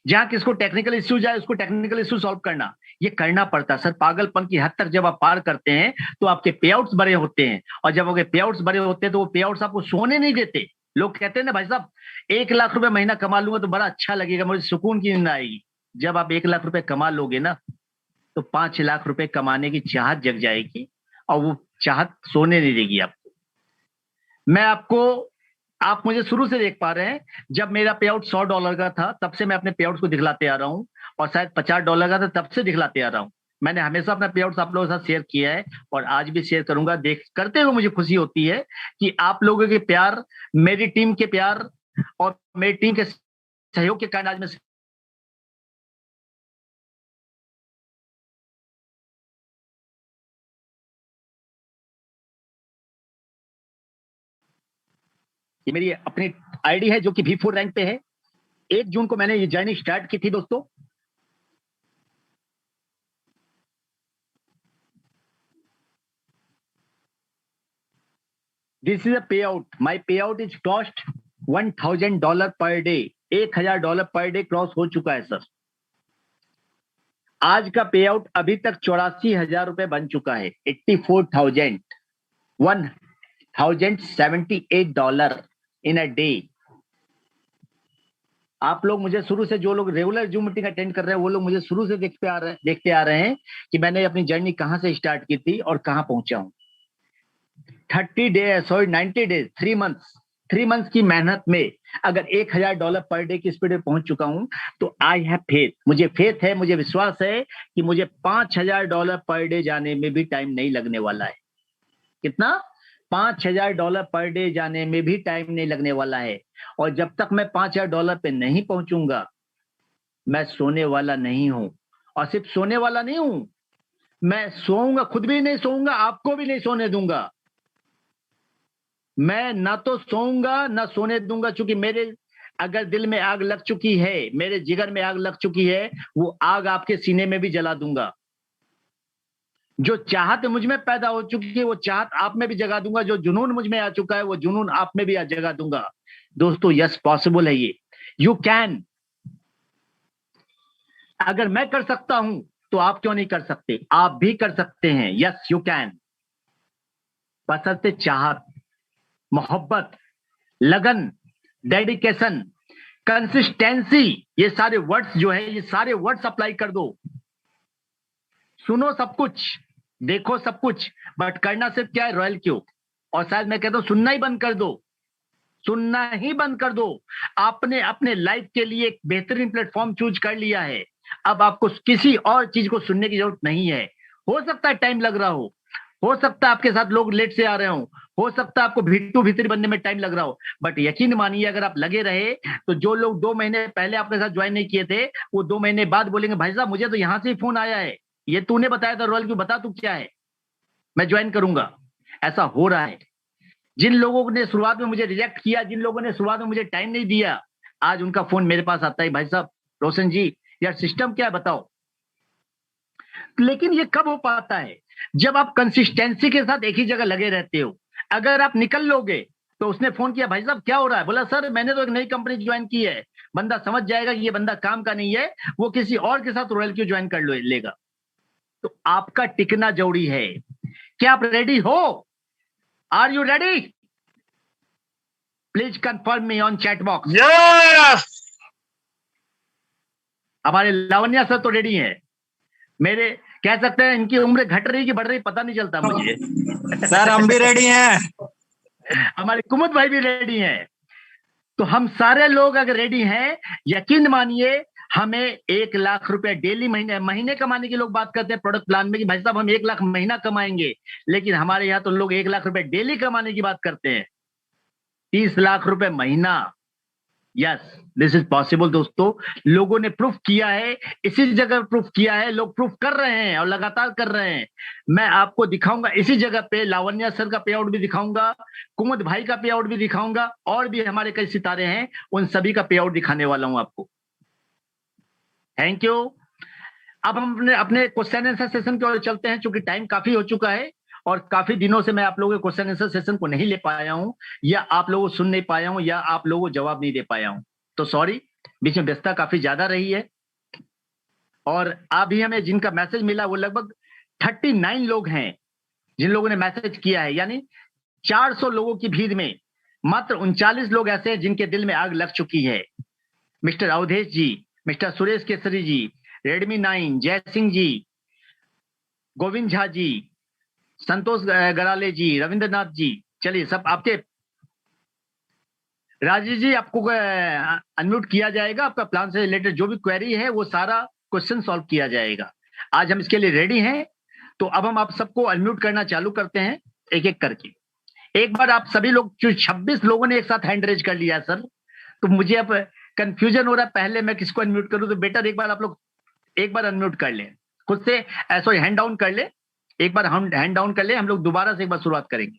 जहां किसको टेक्निकल इश्यू जाए उसको टेक्निकल इश्यू सॉल्व करना, ये करना पड़ता है सर। पागलपन की हद तक जब आप पार करते हैं तो आपके पे आउट्स बड़े होते हैं, और जब आपके पे आउट्स बड़े होते हैं तो वो पे आउट्स आपको सोने नहीं देते। लोग कहते हैं ना भाई साहब 1 लाख रुपए महीना कमा लूंगा तो बड़ा अच्छा लगेगा, मुझे सुकून की नींद आएगी। जब आप 1 लाख रुपए कमा लोगे ना, तो 5 लाख रुपए कमाने की चाहत जग जाएगी, और वो चाहत सोने नहीं देगी आपको। मैं आपको, आप मुझे शुरू से देख पा रहे हैं, जब मेरा पे आउट $100 का था तब से मैं अपने पे आउट को दिखलाते आ रहा हूं, और शायद $50 का था तब से दिखलाते आ रहा हूं। मैंने हमेशा अपना पे आउट आप लोगों के साथ शेयर किया है, और आज भी शेयर करूंगा। देख करते हुए मुझे खुशी होती है कि आप लोगों के प्यार, मेरी टीम के प्यार और मेरी टीम के सहयोग के कारण आज मैं, ये मेरी अपनी आईडी है जो कि V4 रैंक पे है। 1 जून को मैंने ये जर्नी स्टार्ट की थी दोस्तों। दिस इज अ पे आउट, माई पे out is cost $1,000 per day. $1,000 per day cross हो चुका है सर। आज का पे आउट अभी तक 84,000 रुपए बन चुका है। $84,178 इन अ डे। आप लोग मुझे शुरू से, जो लोग रेगुलर जूम मीटिंग अटेंड कर रहे हैं, वो लोग मुझे शुरू से देखते आ रहे हैं कि मैंने अपनी जर्नी कहां से स्टार्ट की थी और कहां पहुंचा हूं। 90 डेज, 3 मंथ्स की मेहनत में अगर $1,000 पर डे की स्पीड में पहुंच चुका हूं, तो आई हैव फेथ, मुझे फेथ है, मुझे विश्वास है कि मुझे $5,000 पर डे जाने में भी टाइम नहीं लगने वाला है। कितना? $5,000 पर डे जाने में भी टाइम नहीं लगने वाला है। और जब तक मैं $5,000 पे नहीं पहुंचूंगा, मैं सोने वाला नहीं हूं। और सिर्फ सोने वाला नहीं हूं, मैं सोऊंगा, खुद भी नहीं सोऊंगा, आपको भी नहीं सोने दूंगा। मैं ना तो सोऊंगा ना सोने दूंगा, क्योंकि मेरे अगर दिल में आग लग चुकी है, मेरे जिगर में आग लग चुकी है, वो आग आपके सीने में भी जला दूंगा। जो चाहत मुझ में पैदा हो चुकी है, वो चाहत आप में भी जगा दूंगा। जो जुनून मुझ में आ चुका है, वो जुनून आप में भी जगा दूंगा। दोस्तों, यस, पॉसिबल है ये। You can. अगर मैं कर सकता हूं तो आप क्यों नहीं कर सकते? आप भी कर सकते हैं। Yes, you can. बशर्ते चाहत, मोहब्बत, लगन, डेडिकेशन, कंसिस्टेंसी, ये सारे वर्ड्स जो है, ये सारे वर्ड्स अप्लाई कर दो। सुनो सब कुछ, देखो सब कुछ, बट करना सिर्फ क्या है? रॉयल क्यों। और शायद मैं कहता हूं सुनना ही बंद कर दो, सुनना ही बंद कर दो। आपने अपने लाइफ के लिए एक बेहतरीन प्लेटफॉर्म चूज कर लिया है। अब आपको किसी और चीज को सुनने की जरूरत नहीं है। हो सकता है टाइम लग रहा हो सकता है आपके साथ लोग लेट से आ रहे हो सकता है आपको भीतू भीतरी बनने में टाइम लग रहा हो, बट यकीन मानिए अगर आप लगे रहे तो जो लोग 2 महीने पहले आपके साथ ज्वाइन नहीं किए थे, वो 2 महीने बाद बोलेंगे भाई साहब मुझे तो यहां से ही फोन आया है, ये तूने बताया था रॉयल क्यों, बता तू क्या है, मैं ज्वाइन करूंगा। ऐसा हो रहा है। जिन लोगों ने शुरुआत में मुझे रिजेक्ट किया, जिन लोगों ने शुरुआत में मुझे टाइम नहीं दिया, आज उनका फोन मेरे पास आता है, भाई साहब रोशन जी यार सिस्टम क्या है बताओ। लेकिन ये कब हो पाता है? जब आप कंसिस्टेंसी के साथ एक ही जगह लगे रहते हो। अगर आप निकल लोगे, तो उसने फोन किया, भाई साहब क्या हो रहा है? बोला सर मैंने तो एक नई कंपनी ज्वाइन की है। बंदा समझ जाएगा कि ये बंदा काम का नहीं है, वो किसी और के साथ रॉयल क्यों ज्वाइन कर लेगा। तो आपका टिकना जरूरी है। क्या आप रेडी हो? Are you ready? Please confirm me on chat box. Yes हमारे लावण्या सर तो रेडी हैं। मेरे कह सकते हैं इनकी उम्र घट रही कि बढ़ रही पता नहीं चलता मुझे। सर हम भी रेडी हैं। हमारे कुमुद भाई भी रेडी हैं। तो हम सारे लोग अगर रेडी हैं, यकीन मानिए हमें 1 लाख रुपए डेली महीने कमाने की लोग बात करते हैं प्रोडक्ट प्लान में कि भाई साहब हम 1 लाख महीना कमाएंगे, लेकिन हमारे यहाँ तो लोग 1 लाख रुपए डेली कमाने की बात करते हैं। 30 लाख रुपए महीना। यस, दिस इज पॉसिबल दोस्तों। लोगों ने प्रूफ किया है, इसी जगह प्रूफ किया है, लोग प्रूफ कर रहे हैं और लगातार कर रहे हैं। मैं आपको दिखाऊंगा इसी जगह पे, लावण्या सर का पे आउट भी दिखाऊंगा, कुमुद भाई का पे आउट भी दिखाऊंगा, और भी हमारे कई सितारे हैं उन सभी का पे आउट दिखाने वाला हूं आपको। Thank you. अब हम अपने क्वेश्चन आंसर सेशन की ओर चलते हैं, क्योंकि टाइम काफी हो चुका है और काफी दिनों से मैं आप लोगों के क्वेश्चन आंसर सेशन को नहीं ले पाया हूं, या आप लोगों को सुन नहीं पाया हूं, या आप लोगों को जवाब नहीं दे पाया हूं। तो सॉरी, बीच में व्यस्तता काफी ज्यादा रही है। और अभी हमें जिनका मैसेज मिला वो लगभग 39 लोग हैं जिन लोगों ने मैसेज किया है, यानी 400 लोगों की भीड़ में मात्र 39 लोग ऐसे हैं जिनके दिल में आग लग चुकी है। मिस्टर अवधेश जी, मिस्टर सुरेश केसरी जी, रेडमी 9, जय सिंह जी, गोविंद झा जी, संतोष गराले जी, रविंद्रनाथ जी, चलिए सब आपके। राजेश जी आपको अनम्यूट किया जाएगा, आपका प्लान से रिलेटेड जो भी क्वेरी है वो सारा क्वेश्चन सॉल्व किया जाएगा। आज हम इसके लिए रेडी हैं। तो अब हम आप सबको अनम्यूट करना चालू करते हैं एक एक करके। एक बार आप सभी लोग, जो 26 लोगों ने एक साथ हैंड रेज कर लिया सर, तो मुझे अब कंफ्यूजन हो रहा है पहले मैं किसको अनम्यूट करूं। तो बेटर एक बार आप लोग एक बार अनम्यूट कर लें खुद से, सॉरी हैंड डाउन कर ले, एक बार हम हैंड डाउन कर ले, हम लोग दोबारा से एक बार शुरुआत करेंगे।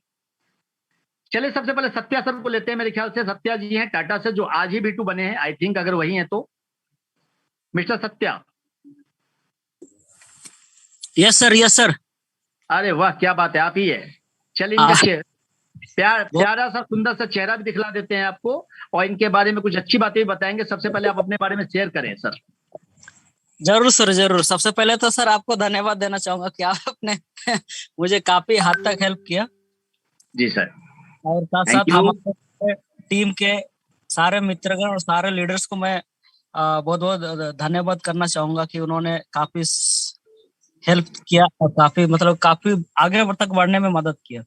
चलिए सबसे पहले सत्या सर को लेते हैं। मेरे ख्याल से सत्या जी हैं टाटा से, जो आज ही B2 बने हैं, आई थिंक, अगर वही हैं तो। Mister Satya. Yes sir, yes sir. अरे वाह क्या बात है, आप ही है। चलिए इनका प्यारा सा सुंदर सा चेहरा भी दिखला देते हैं आपको, और इनके बारे में कुछ अच्छी बातें भी बताएंगे। सबसे पहले आप अपने बारे में शेयर करें सर। जरूर सर, जरूर। सबसे पहले तो सर आपको धन्यवाद देना चाहूंगा कि आपने मुझे काफी हद तक हेल्प किया। जी सर। और साथ साथ हमारे टीम के सारे मित्रगण और सारे लीडर्स को मैं बहुत बहुत धन्यवाद करना चाहूंगा कि उन्होंने काफी हेल्प किया और काफी आगे तक बढ़ने में मदद किया।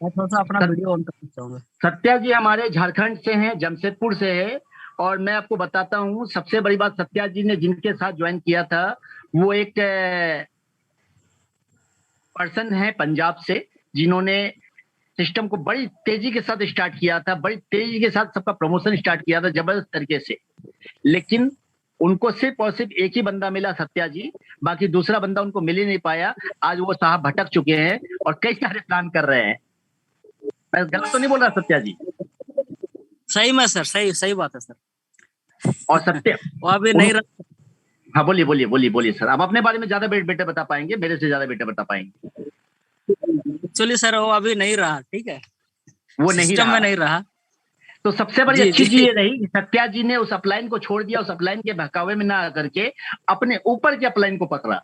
मैं थोड़ा सा अपना वीडियो ऑन करना चाहूंगा। सत्या जी हमारे झारखंड से हैं, जमशेदपुर से है। और मैं आपको बताता हूँ सबसे बड़ी बात, सत्या जी ने जिनके साथ ज्वाइन किया था वो एक पर्सन है पंजाब से, जिन्होंने सिस्टम को बड़ी तेजी के साथ स्टार्ट किया था, बड़ी तेजी के साथ सबका प्रमोशन स्टार्ट किया था जबरदस्त तरीके से। लेकिन उनको सिर्फ और सिर्फ एक ही बंदा मिला, सत्या जी, बाकी दूसरा बंदा उनको मिल ही नहीं पाया। आज वो साहब भटक चुके हैं और कई सारे प्लान कर रहे हैं। मैं गलत तो नहीं बोल रहा सत्या जी? सही में सर, सही बात है सर। और सत्य वो अभी नहीं रहा। हाँ बोलिए बोलिए बोलिए बोलिए सर। आप अपने बारे में ज्यादा बेटे बता पाएंगे, मेरे से ज्यादा बेटे बता पाएंगे। एक्चुअली सर वो अभी नहीं रहा, ठीक है, वो नहीं सिस्टम में नहीं रहा। तो सबसे बड़ी अच्छी चीज ये रही कि सत्या जी ने उस अपलाइन को छोड़ दिया, उस अपलाइन के बहकावे में ना आकर के अपने ऊपर के अपलाइन को पकड़ा।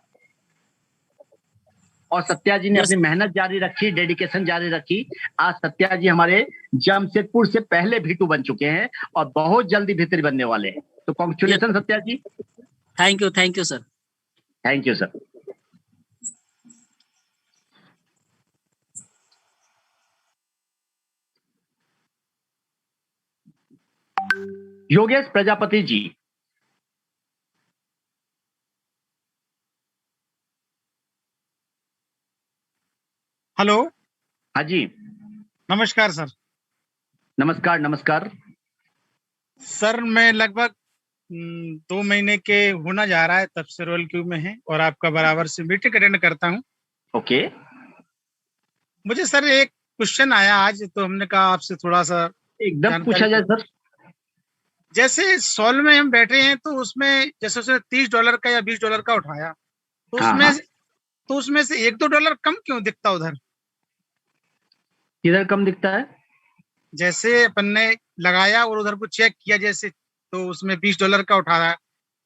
और सत्या जी ने अपनी मेहनत जारी रखी, डेडिकेशन जारी रखी। आज सत्या जी हमारे जमशेदपुर से पहले B2 बन चुके हैं और बहुत जल्दी भीतरी बनने वाले हैं। तो congratulation Satya ji. Thank you sir. Thank you sir. Yogesh Prajapati ji. Hello. हाँ जी, नमस्कार सर। नमस्कार नमस्कार सर मैं लगभग 2 महीने के होना जा रहा है तब से रॉयल क्यूब में है और आपका बराबर से मीटिंग अटेंड करता हूँ। ओके। मुझे सर एक क्वेश्चन आया आज, तो हमने कहा आपसे थोड़ा सा एकदम पूछा जाए सर। जैसे सॉल में हम बैठे हैं तो उसमें जैसे उसने $30 का या $20 का उठाया, तो हाँ, उसमें हाँ। तो उसमें से $1-2 कम क्यों दिखता उधर? किधर कम दिखता है? जैसे अपन ने लगाया और उधर को चेक किया जैसे, तो उसमें $20 का उठा रहा है,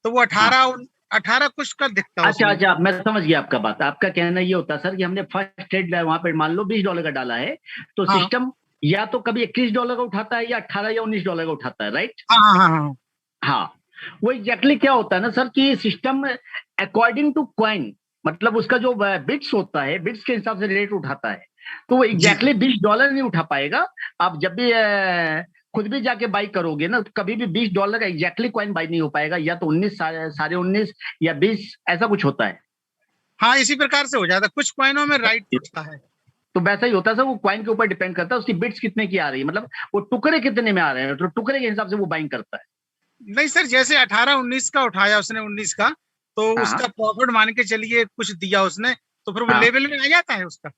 तो वो हाँ। 18 कुछ का दिखता है अच्छा उसमें। अच्छा, मैं समझ गया आपका बात। आपका कहना ये होता सर कि हमने फर्स्ट ट्रेड वहां पे मान लो $20 का डाला है, तो हाँ। सिस्टम या तो कभी $21 का उठाता है या 18 या $19 का उठाता है, राइट? हाँ हाँ हाँ हाँ। हाँ, वो एग्जैक्टली क्या होता है ना सर कि सिस्टम अकॉर्डिंग टू कॉइन, मतलब उसका जो बिट्स होता है, बिट्स के हिसाब से रेट उठाता है। तो वो एग्जैक्टली $20 नहीं उठा पाएगा। आप जब भी खुद भी जाके बाई करोगे ना, तो कभी भी $20 का एग्जैक्टली कॉइन बाई नहीं हो पाएगा, या तो 19, साढ़े 19 या 20, ऐसा कुछ होता है। हाँ, इसी प्रकार से हो जाता है, कुछ कॉइनों में राइट उठता है। तो वैसा ही होता है सर, वो कॉइन के ऊपर डिपेंड करता है उसकी बिट्स कितने की आ रही है, मतलब वो टुकड़े कितने में आ रहे हैं, तो टुकड़े के हिसाब से वो बाइंग करता है। नहीं सर, जैसे 18-19 का उठाया उसने, 19 का, तो हाँ, उसका प्रॉफिट मान के चलिए कुछ दिया उसने, तो फिर वो हाँ। लेवल में आ जाता है उसका।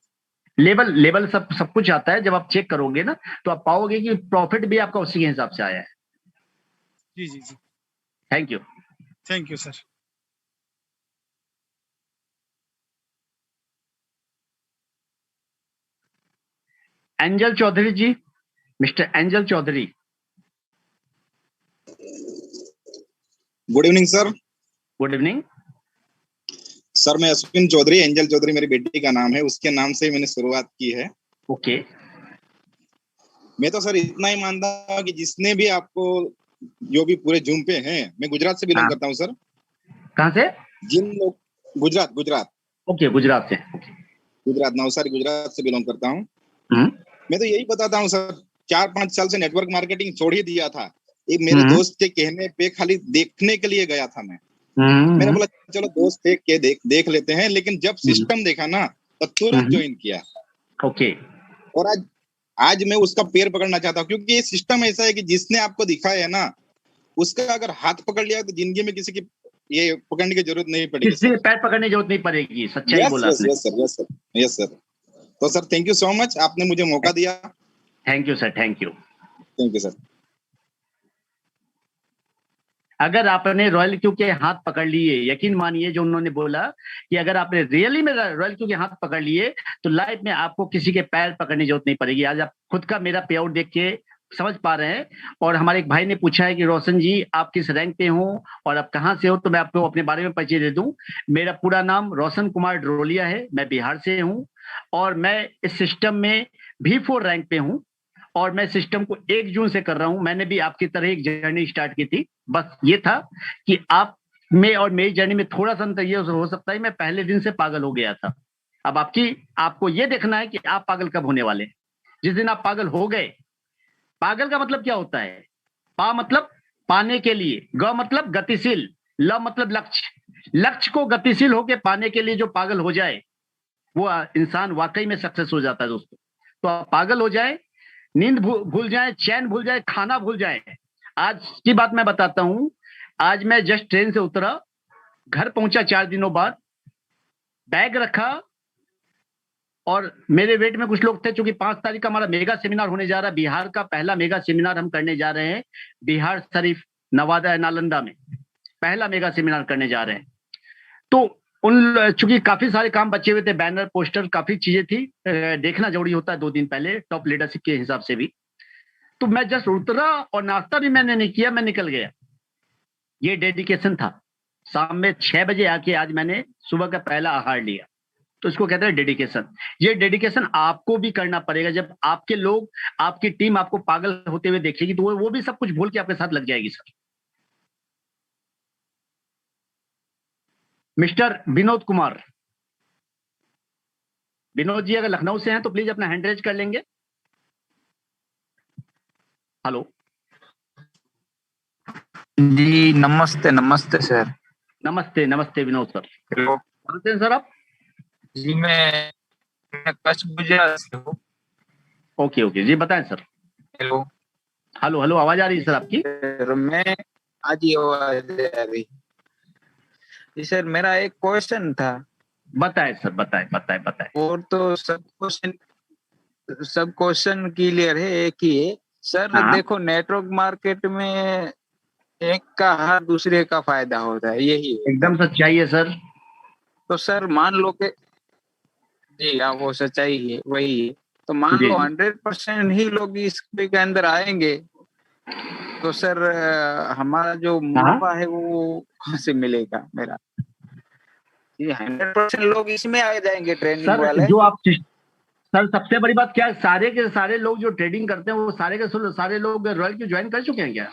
लेवल सब कुछ आता है। जब आप चेक करोगे ना, तो आप पाओगे कि प्रॉफिट भी आपका उसी के हिसाब से आया है। जी जी जी, thank you. Thank you sir. Angel Chaudhary ji, mister Angel Chaudhary. Good evening sir. Good evening sir मैं अश्विन चौधरी, एंजल चौधरी मेरी बेटी का नाम है, उसके नाम से मैंने शुरुआत की है। ओके। मैं तो सर इतना ही मानता हूँ कि जिसने भी आपको, जो भी पूरे जूम पे हैं, मैं गुजरात से बिलोंग करता हूँ सर। कहाँ से? जिन लोग, गुजरात। ओके, गुजरात से। गुजरात, नवसारी गुजरात से बिलोंग करता हूँ। हम्म, मैं तो यही बताता हूँ सर, 4-5 साल से नेटवर्क मार्केटिंग छोड़ ही दिया था। एक मेरे दोस्त के कहने पे खाली देखने के लिए गया था मैं। मैंने बोला चलो दोस्त के देख लेते हैं, लेकिन जब सिस्टम देखा ना तो तुरंत ज्वाइन किया। ओके। और आज मैं उसका पैर पकड़ना चाहता हूँ, क्योंकि ये सिस्टम ऐसा है कि जिसने आपको दिखाया है ना, उसका अगर हाथ पकड़ लिया तो जिंदगी में किसी की ये पकड़ने की जरूरत नहीं पड़ेगी। किसी पैर पकड़ने की जरूरत नहीं पड़ेगी, सच्चाई बोला आपने। Yes sir. तो sir thank you so much, आपने मुझे मौका दिया। Thank you sir, thank you. Thank you sir. अगर आपने रॉयल क्यू के हाथ पकड़ लिए, यकीन मानिए जो उन्होंने बोला कि अगर आपने रियली में रॉयल क्यू के हाथ पकड़ लिए, तो लाइफ में आपको किसी के पैर पकड़ने की जरूरत नहीं पड़ेगी। आज आप खुद का मेरा पे आउट देख के समझ पा रहे हैं। और हमारे एक भाई ने पूछा है कि रोशन जी आप किस रैंक पे हो और आप कहाँ से हो, तो मैं आपको अपने बारे में परिचय दे दूं। मेरा पूरा नाम रोशन कुमार ड्रोलिया है, मैं बिहार से हूँ और मैं इस सिस्टम में V4 रैंक पे हूँ और मैं सिस्टम को 1 जून से कर रहा हूं। मैंने भी आपकी तरह एक जर्नी स्टार्ट की थी, बस ये था कि आप में और मेरी जर्नी में थोड़ा सा अंतर ये हो सकता है, मैं पहले दिन से पागल हो गया था। अब आपको ये देखना है कि आप पागल कब होने वाले। जिस दिन आप पागल हो गए, पागल का मतलब क्या होता है? पा मतलब पाने के लिए, ग मतलब गतिशील, ल मतलब लक्ष्य। लक्ष्य को गतिशील होकर पाने के लिए जो पागल हो जाए, वो इंसान वाकई में सक्सेस हो जाता है दोस्तों। तो आप पागल हो जाए, नींद भूल जाए, चैन भूल जाए, खाना भूल जाए। आज की बात मैं बताता हूं। आज मैं जस्ट ट्रेन से उतरा, घर पहुंचा 4 दिनों बाद, बैग रखा और मेरे वेट में कुछ लोग थे, क्योंकि 5 तारीख का हमारा मेगा सेमिनार होने जा रहा है। बिहार का पहला मेगा सेमिनार हम करने जा रहे हैं, बिहार शरीफ नवादा नालंदा में पहला मेगा सेमिनार करने जा रहे हैं। तो चूंकि काफी सारे काम बचे हुए थे, बैनर पोस्टर काफी चीजें थी, देखना जरूरी होता है 2 दिन पहले टॉप लीडरशिप के हिसाब से भी। तो मैं जस्ट उतरा और नाश्ता भी मैंने नहीं किया, मैं निकल गया। ये डेडिकेशन था। शाम में 6 बजे आके आज मैंने सुबह का पहला आहार लिया। तो इसको कहते हैं डेडिकेशन। ये डेडिकेशन आपको भी करना पड़ेगा। जब आपके लोग, आपकी टीम आपको पागल होते हुए देखेगी, तो वो भी सब कुछ भूल के आपके साथ लग जाएगी सर। मिस्टर विनोद कुमार, विनोद जी अगर लखनऊ से हैं तो प्लीज अपना हैंड रेज कर लेंगे। हेलो जी नमस्ते। नमस्ते सर। नमस्ते नमस्ते विनोद सर। हेलो। कहाँ से हैं सर आप? जी मैं कच्छ गुजरात से हूँ। ओके ओके जी, बताएं सर। हेलो हेलो हेलो, आवाज आ रही है सर आपकी? सर मैं आज ही आवाज आ रही जी सर। मेरा एक क्वेश्चन था। बताएं सर, बताएं बताएं बताएं। और तो सब क्वेश्चन क्लियर है, एक ही है सर। हाँ। देखो नेटवर्क मार्केट में एक का हार दूसरे का फायदा होता है, यही है। एकदम सच्चाई है सर। तो सर मान लो कि जी हाँ, वो सच्चाई है, वही है। तो मान जी लो जी 100% ही लोग इस के अंदर आएंगे, तो सर हमारा जो हाँ मुनाफा है वो कहाँ से मिलेगा मेरा? ये 100% लोग इसमें आ जाएंगे, ट्रेनिंग सर, वाले। जो आप सर सबसे बड़ी बात क्या है, सारे के सारे लोग जो ट्रेडिंग करते हैं वो सारे के सारे लोग रॉयल क्यू ज्वाइन कर चुके हैं क्या?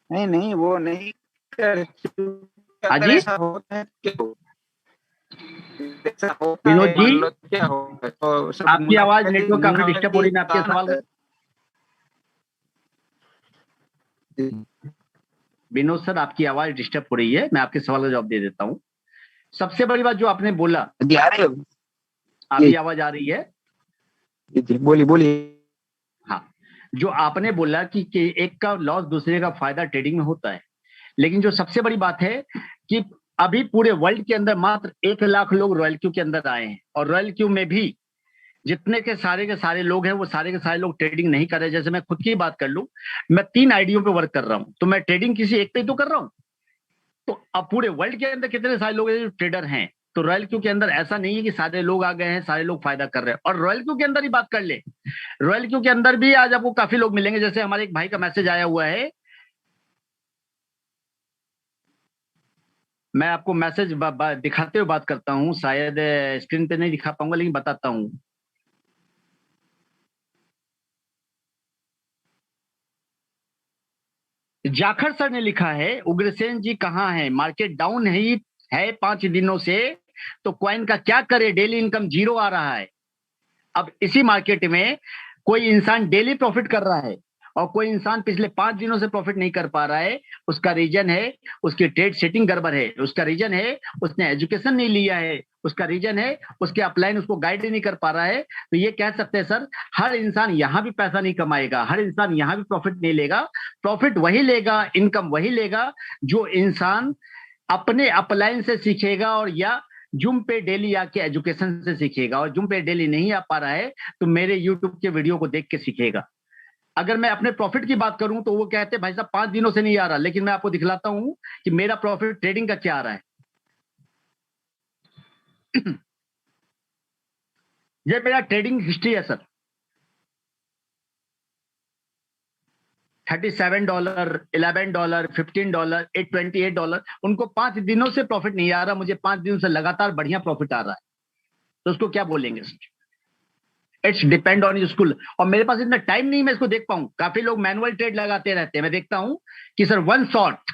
नहीं नहीं, वो नहीं कर, हाँ अगर जी ऐसा होता है क्यों? ऐसा होता विनोद है, जी, मान लो क्या होगा, तो सब आपकी आवाज मुनाफे नेटवर्क काफी मुनाफे डिस्टर्ब हो की रही है, मैं आपके दुकान सवाल है। विनोद सर आपकी आवाज डिस्टर्ब हो रही है, मैं आपके सवाल का जवाब दे देता हूँ। सबसे बड़ी बात जो आपने बोला, जी आ रही हो? अभी आवाज आ रही है? जी बोलिए बोलिए। हाँ, जो आपने बोला कि एक का लॉस दूसरे का फायदा ट्रेडिंग में होता है, लेकिन जो सबसे बड़ी बात है कि अभी पूरे वर्ल्ड के अंदर मात्र 1 लाख लोग रॉयल क्यू के अंदर आए हैं, और रॉयल क्यू में भी जितने के सारे लोग हैं वो सारे के सारे लोग ट्रेडिंग नहीं कर रहे। जैसे मैं खुद की ही बात कर लूं, मैं 3 आईडियों पे वर्क कर रहा हूं, तो मैं ट्रेडिंग किसी एक पे ही तो कर रहा हूं। तो अब पूरे वर्ल्ड के अंदर कितने सारे लोग हैं जो ट्रेडर हैं, तो रॉयल क्यू के अंदर ऐसा नहीं है कि सारे लोग आ गए हैं, सारे लोग फायदा कर रहे हैं। और रॉयल क्यू के अंदर ही बात कर ले, रॉयल क्यू के अंदर भी आज आपको काफी लोग मिलेंगे। जैसे हमारे एक भाई का मैसेज आया हुआ है, मैं आपको मैसेज दिखाते हुए बात करता हूं, शायद स्क्रीन पे नहीं दिखा पाऊंगा लेकिन बताता हूं। जाखड़ सर ने लिखा है, उग्रसेन जी कहाँ है, मार्केट डाउन है 5 दिनों से, तो क्वाइन का क्या करे, डेली इनकम 0 आ रहा है। अब इसी मार्केट में कोई इंसान डेली प्रॉफिट कर रहा है और कोई इंसान पिछले 5 दिनों से प्रॉफिट नहीं कर पा रहा है। उसका रीजन है उसकी ट्रेड सेटिंग गड़बड़ है, उसका रीजन है उसने एजुकेशन नहीं लिया है, उसका रीजन है उसके अपलाइन उसको गाइड नहीं कर पा रहा है। तो ये कह सकते हैं सर, हर इंसान यहां भी पैसा नहीं कमाएगा, हर इंसान यहां भी प्रॉफिट नहीं लेगा। प्रॉफिट वही लेगा, इनकम वही लेगा जो इंसान अपने अपलाइन से सीखेगा और या जूम पे डेली आके एजुकेशन से सीखेगा। और जूम पे डेली नहीं आ पा रहा है तो मेरे यूट्यूब के वीडियो को देख के सीखेगा। अगर मैं अपने प्रॉफिट की बात करूं तो वो कहते हैं भाई साहब 5 दिनों से नहीं आ रहा, लेकिन मैं आपको दिखलाता हूं कि मेरा प्रॉफिट ट्रेडिंग का क्या आ रहा है। ये मेरा ट्रेडिंग हिस्ट्री है सर। $37, $11, $15, $28, उनको 5 दिनों से प्रॉफिट नहीं आ रहा, मुझे 5 दिनों से लगातार बढ़िया प्रॉफिट आ रहा है। तो उसको क्या बोलेंगे sir? It's depend on school. और मेरे पास इतना टाइम नहीं मैं इसको देख पाऊं। काफी लोग मैनुअल ट्रेड लगाते रहते हैं, मैं देखता हूं कि सर 1 शॉट,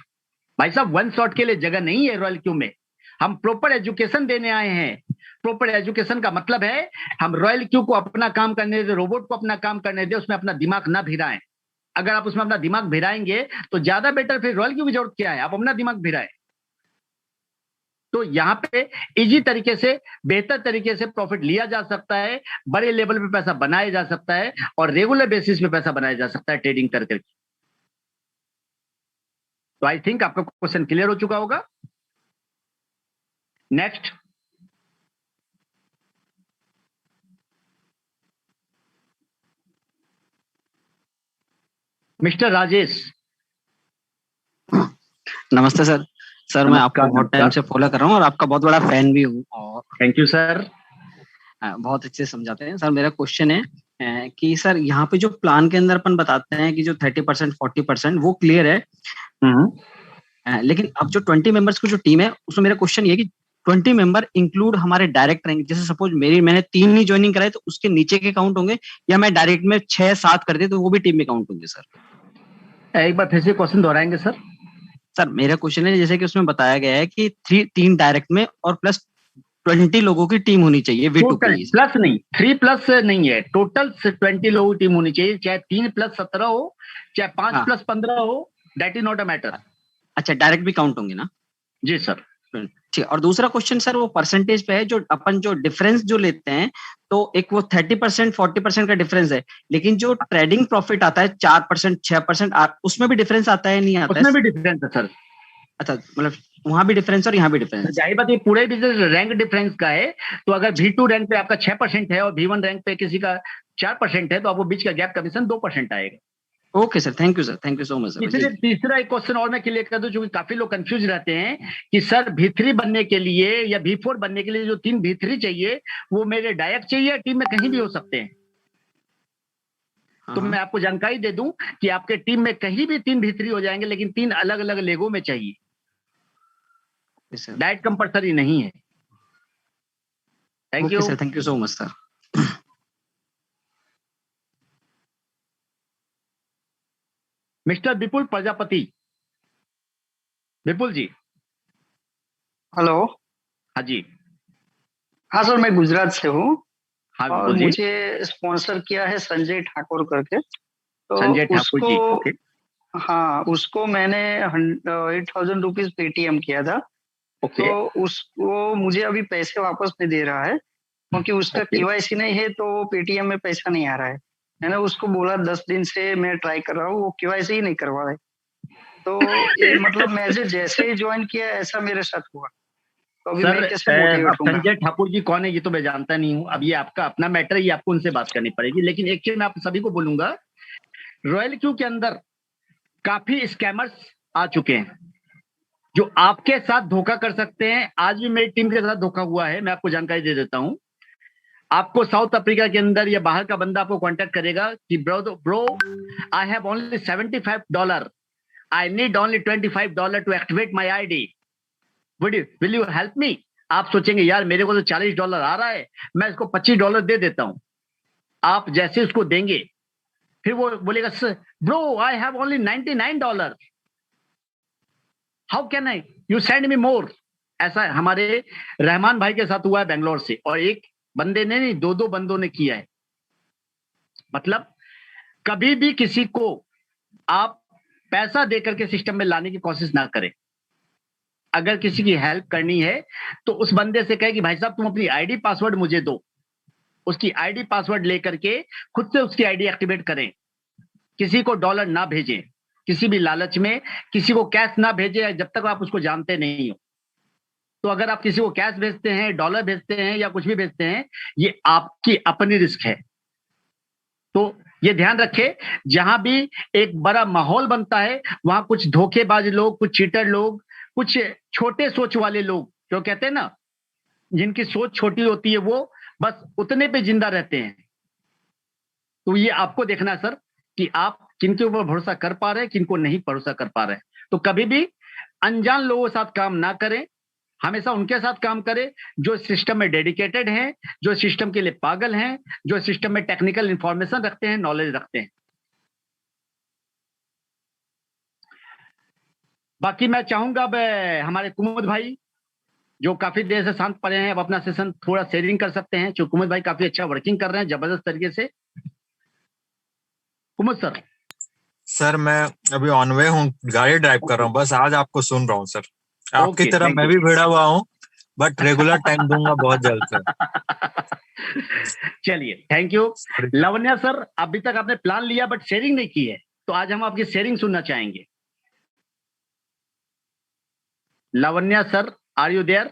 भाई साहब 1 शॉट के लिए जगह नहीं है रॉयल क्यू में। हम प्रॉपर एजुकेशन देने आए हैं। प्रॉपर एजुकेशन का मतलब है हम रॉयल क्यू को अपना काम करने दे, रोबोट को अपना काम करने दे, उसमें अपना दिमाग ना भिराएं। अगर आप उसमें अपना दिमाग भिराएंगे तो ज्यादा बेटर, फिर रॉयल क्यू की जरूरत क्या है, आप अपना दिमाग भिराएं। तो यहाँ पे इजी तरीके से, बेहतर तरीके से प्रॉफिट लिया जा सकता है, बड़े लेवल पे पैसा बनाया जा सकता है और रेगुलर बेसिस पे पैसा बनाया जा सकता है ट्रेडिंग करके। तो आई थिंक आपका क्वेश्चन क्लियर हो चुका होगा। Next, mister Rajesh. नमस्ते सर। सर मैं आपको बहुत टाइम से फॉलो कर रहा हूँ और आपका बहुत बड़ा फैन भी हूँ। और थैंक यू सर। बहुत अच्छे से समझाते हैं सर। मेरा क्वेश्चन है कि सर यहाँ पे जो प्लान के अंदर अपन बताते हैं कि जो 30% 40% वो क्लियर है, लेकिन अब जो 20 मेंबर्स की जो टीम है उसमें मेरा क्वेश्चन ये है कि 20 मेंबर इंक्लूड हमारे डायरेक्ट रहेंगे। जैसे सपोज मैंने 3 ही ज्वाइनिंग कराए तो उसके नीचे के काउंट होंगे, या मैं डायरेक्ट में 6-7 कर दे तो वो भी टीम में काउंट होंगे सर? एक बार फिर से क्वेश्चन दोहराएंगे सर? सर मेरा क्वेश्चन है जैसे कि उसमें बताया गया है कि 3 डायरेक्ट में और प्लस 20 लोगों की टीम होनी चाहिए। टोटल प्लस नहीं, 3+ नहीं है, टोटल 20 लोगों की टीम होनी चाहिए, चाहे 3+17 हो चाहे 5+15 हो, that is not a matter. अच्छा, डायरेक्ट भी काउंट होंगे ना? जी सर। ठीक। और दूसरा क्वेश्चन सर वो परसेंटेज पे है, जो अपन जो डिफरेंस जो लेते हैं तो एक वो 30% 40% का डिफरेंस है, लेकिन जो ट्रेडिंग प्रॉफिट आता है 4% 6% उसमें भी डिफरेंस आता है नहीं आता? उसमें भी डिफरेंस है सर। अच्छा, मतलब वहां भी डिफरेंस और यहाँ भी डिफरेंस? जाहिर बात ये पूरे बिजनेस रैंक डिफरेंस का है। तो अगर V2 रैंक पे आपका 6% है और V1 रैंक पे किसी का 4% है तो आपको बीच का गैप कमीशन 2% आएगा। Okay sir, thank you sir, thank you so much sir. इसलिए तीसरा एक क्वेश्चन और मैं क्लियर कर दूं, क्योंकि काफी लोग कंफ्यूज रहते हैं कि सर V3 बनने के लिए या V4 बनने के लिए जो 3 V3 चाहिए वो मेरे डायरेक्ट चाहिए, टीम में कहीं भी हो सकते हैं। तो मैं आपको जानकारी दे दूं कि आपके टीम में कहीं भी 3 V3 हो जाएंगे, लेकिन 3 अलग अलग लेगों में चाहिए, डायरेक्ट कंपल्सरी नहीं है। Thank you sir, thank you so much sir. Mister Vipul Prajapati. Vipul ji. Hello. हाँ जी। हाँ सर, मैं गुजरात से हूँ। हाँ, और मुझे स्पॉन्सर किया है संजय ठाकुर करके। तो संजय ठाकुर जी, ओके। हाँ, उसको मैंने 8,000 रुपीज पेटीएम किया था। ओके। तो उसको मुझे अभी पैसे वापस नहीं दे रहा है, क्योंकि उसका KYC नहीं है, तो पेटीएम में पैसा नहीं आ रहा है। मैंने उसको बोला 10 दिन से मैं ट्राई कर रहा हूँ, वो KYC ही नहीं करवा रहा है। तो ये मतलब मैं जैसे ही ज्वाइन किया ऐसा मेरे साथ हुआ। तो अभी मैं कैसे मोटिवेट होऊंगा? संजय ठाकुर जी कौन है ये तो मैं जानता नहीं हूँ। अब ये आपका अपना मैटर है, ये आपको उनसे बात करनी पड़ेगी। लेकिन एक चीज मैं आप सभी को बोलूंगा, रॉयल क्यू के अंदर काफी स्कैमर्स आ चुके हैं जो आपके साथ धोखा कर सकते हैं। आज भी मेरी टीम के साथ धोखा हुआ है, मैं आपको जानकारी दे देता हूं। आपको साउथ अफ्रीका के अंदर या बाहर का बंदा आपको कांटेक्ट करेगा कि bro I have only $75, I need only $25 to activate my ID, will you help me? आप सोचेंगे यार मेरे को तो $40 आ रहा है, मैं इसको $25 दे देता हूं। आप जैसे उसको देंगे फिर वो बोलेगा bro I have only $99, how can I you send me more? ऐसा हमारे रहमान भाई के साथ हुआ है बेंगलोर से, और एक बंदे ने नहीं, 2 बंदों ने किया है। मतलब कभी भी किसी को आप पैसा देकर के सिस्टम में लाने की कोशिश ना करें। अगर किसी की हेल्प करनी है तो उस बंदे से कहे कि भाई साहब तुम अपनी ID पासवर्ड मुझे दो, उसकी ID पासवर्ड लेकर के खुद से उसकी ID एक्टिवेट करें। किसी को डॉलर ना भेजें, किसी भी लालच में किसी को कैश ना भेजें जब तक आप उसको जानते नहीं हो। तो अगर आप किसी को कैश भेजते हैं, डॉलर भेजते हैं या कुछ भी भेजते हैं, ये आपकी अपनी रिस्क है। तो ये ध्यान रखें, जहां भी एक बड़ा माहौल बनता है वहां कुछ धोखेबाज लोग, कुछ चीटर लोग, कुछ छोटे सोच वाले लोग, जो कहते हैं ना जिनकी सोच छोटी होती है, वो बस उतने पे जिंदा रहते हैं। तो ये आपको देखना है सर कि आप किनके ऊपर भरोसा कर पा रहे हैं, किनको नहीं भरोसा कर पा रहे हैं। तो कभी भी अनजान लोगों के साथ काम ना करें, हमेशा उनके साथ काम करें जो सिस्टम में डेडिकेटेड हैं, जो सिस्टम के लिए पागल हैं, जो सिस्टम में टेक्निकल इंफॉर्मेशन रखते हैं, नॉलेज रखते हैं। बाकी मैं चाहूंगा अब हमारे कुमुद भाई जो काफी देर से शांत पड़े हैं, अब अपना सेशन थोड़ा शेयरिंग कर सकते हैं। जो कुमुद भाई काफी अच्छा वर्किंग कर रहे हैं जबरदस्त तरीके से। कुमुद सर। मैं अभी ऑन वे हूँ, गाड़ी ड्राइव कर रहा हूँ, बस आज आपको सुन रहा हूँ सर। आपकी तरह मैं भी भिड़ा हुआ हूँ, बट रेगुलर टाइम दूंगा बहुत जल्द सर। चलिए, थैंक यू। लावण्या सर, अभी तक आपने प्लान लिया बट शेयरिंग नहीं की है, तो आज हम आपकी शेयरिंग सुनना चाहेंगे। Lavanya sir, are you there?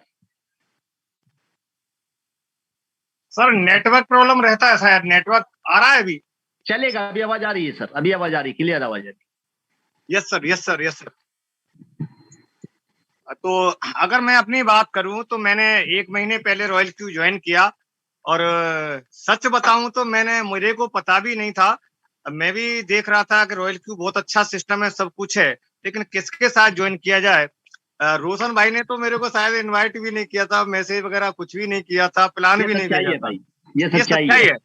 Sir network problem रहता है शायद, नेटवर्क आ रहा है अभी? चलेगा, अभी आवाज आ रही है सर, अभी आवाज आ रही, क्लियर आवाज आ रही। Yes sir, yes sir, yes sir. तो अगर मैं अपनी बात करूं तो मैंने 1 महीने पहले रॉयल क्यू ज्वाइन किया, और सच बताऊं तो मुझे को पता भी नहीं था। मैं भी देख रहा था कि रॉयल क्यू बहुत अच्छा सिस्टम है, सब कुछ है, लेकिन किसके साथ ज्वाइन किया जाए। रोशन भाई ने तो मेरे को शायद इनवाइट भी नहीं किया था, मैसेज वगैरह कुछ भी नहीं किया था, प्लान भी नहीं भेजा था। ये सच्चाई है।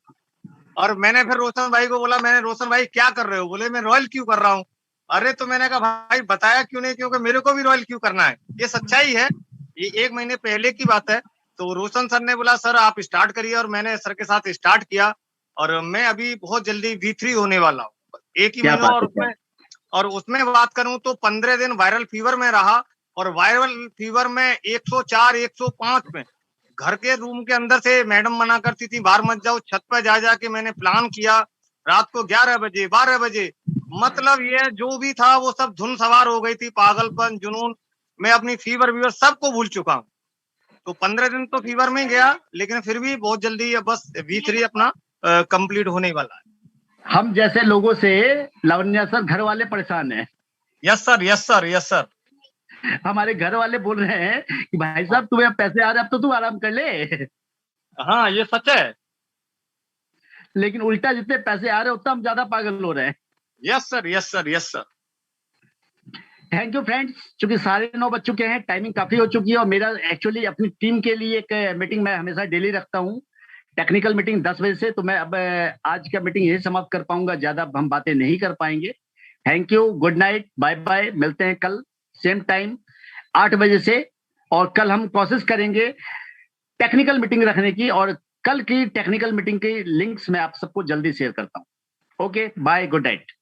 और मैंने फिर रोशन भाई को बोला, रोशन भाई क्या कर रहे हो? बोले मैं रॉयल क्यू कर रहा हूँ। अरे तो मैंने कहा भाई बताया क्यों नहीं, क्योंकि मेरे को भी रॉयल क्यू करना है। ये सच्चाई है, ये 1 महीने पहले की बात है। तो रोशन सर ने बोला सर आप स्टार्ट करिए, और मैंने सर के साथ स्टार्ट किया, और मैं अभी बहुत जल्दी V3 होने वाला हूँ, 1 ही महीना। और उसमें बात करूं तो 15 दिन वायरल फीवर में रहा, और वायरल फीवर में 104, 105 में घर के रूम के अंदर से मैडम मना करती थी बाहर मत जाओ, छत पर जा जाके मैंने प्लान किया रात को 11 बजे 12 बजे, मतलब ये जो भी था वो सब धुन सवार हो गई थी, पागलपन, जुनून। मैं अपनी फीवर सबको भूल चुका हूँ। तो 15 दिन तो फीवर में गया, लेकिन फिर भी बहुत जल्दी बस V3 अपना कंप्लीट होने वाला है। हम जैसे लोगों से लावण्या सर घर वाले परेशान हैं। Yes sir, yes sir, yes sir. हमारे घर वाले बोल रहे हैं कि भाई साहब तुम्हें पैसे आ रहे, अब तो तू आराम कर ले। हाँ, ये सच है। लेकिन उल्टा जितने पैसे आ रहे उतना हम ज्यादा पागल हो रहे हैं। Yes sir, yes sir, yes sir. Thank you friends, चूंकि 9:30 बज चुके हैं, टाइमिंग काफी हो चुकी है और मेरा एक्चुअली अपनी टीम के लिए एक मीटिंग मैं हमेशा डेली रखता हूँ, टेक्निकल मीटिंग 10 बजे से। तो मैं अब आज का मीटिंग यही समाप्त कर पाऊंगा, ज्यादा हम बातें नहीं कर पाएंगे। Thank you, good night, bye bye, मिलते हैं कल सेम टाइम 8 बजे से। और कल हम कोशिश करेंगे टेक्निकल मीटिंग रखने की, और कल की टेक्निकल मीटिंग की लिंक्स मैं आप सबको जल्दी शेयर करता हूँ। Okay, bye, good night.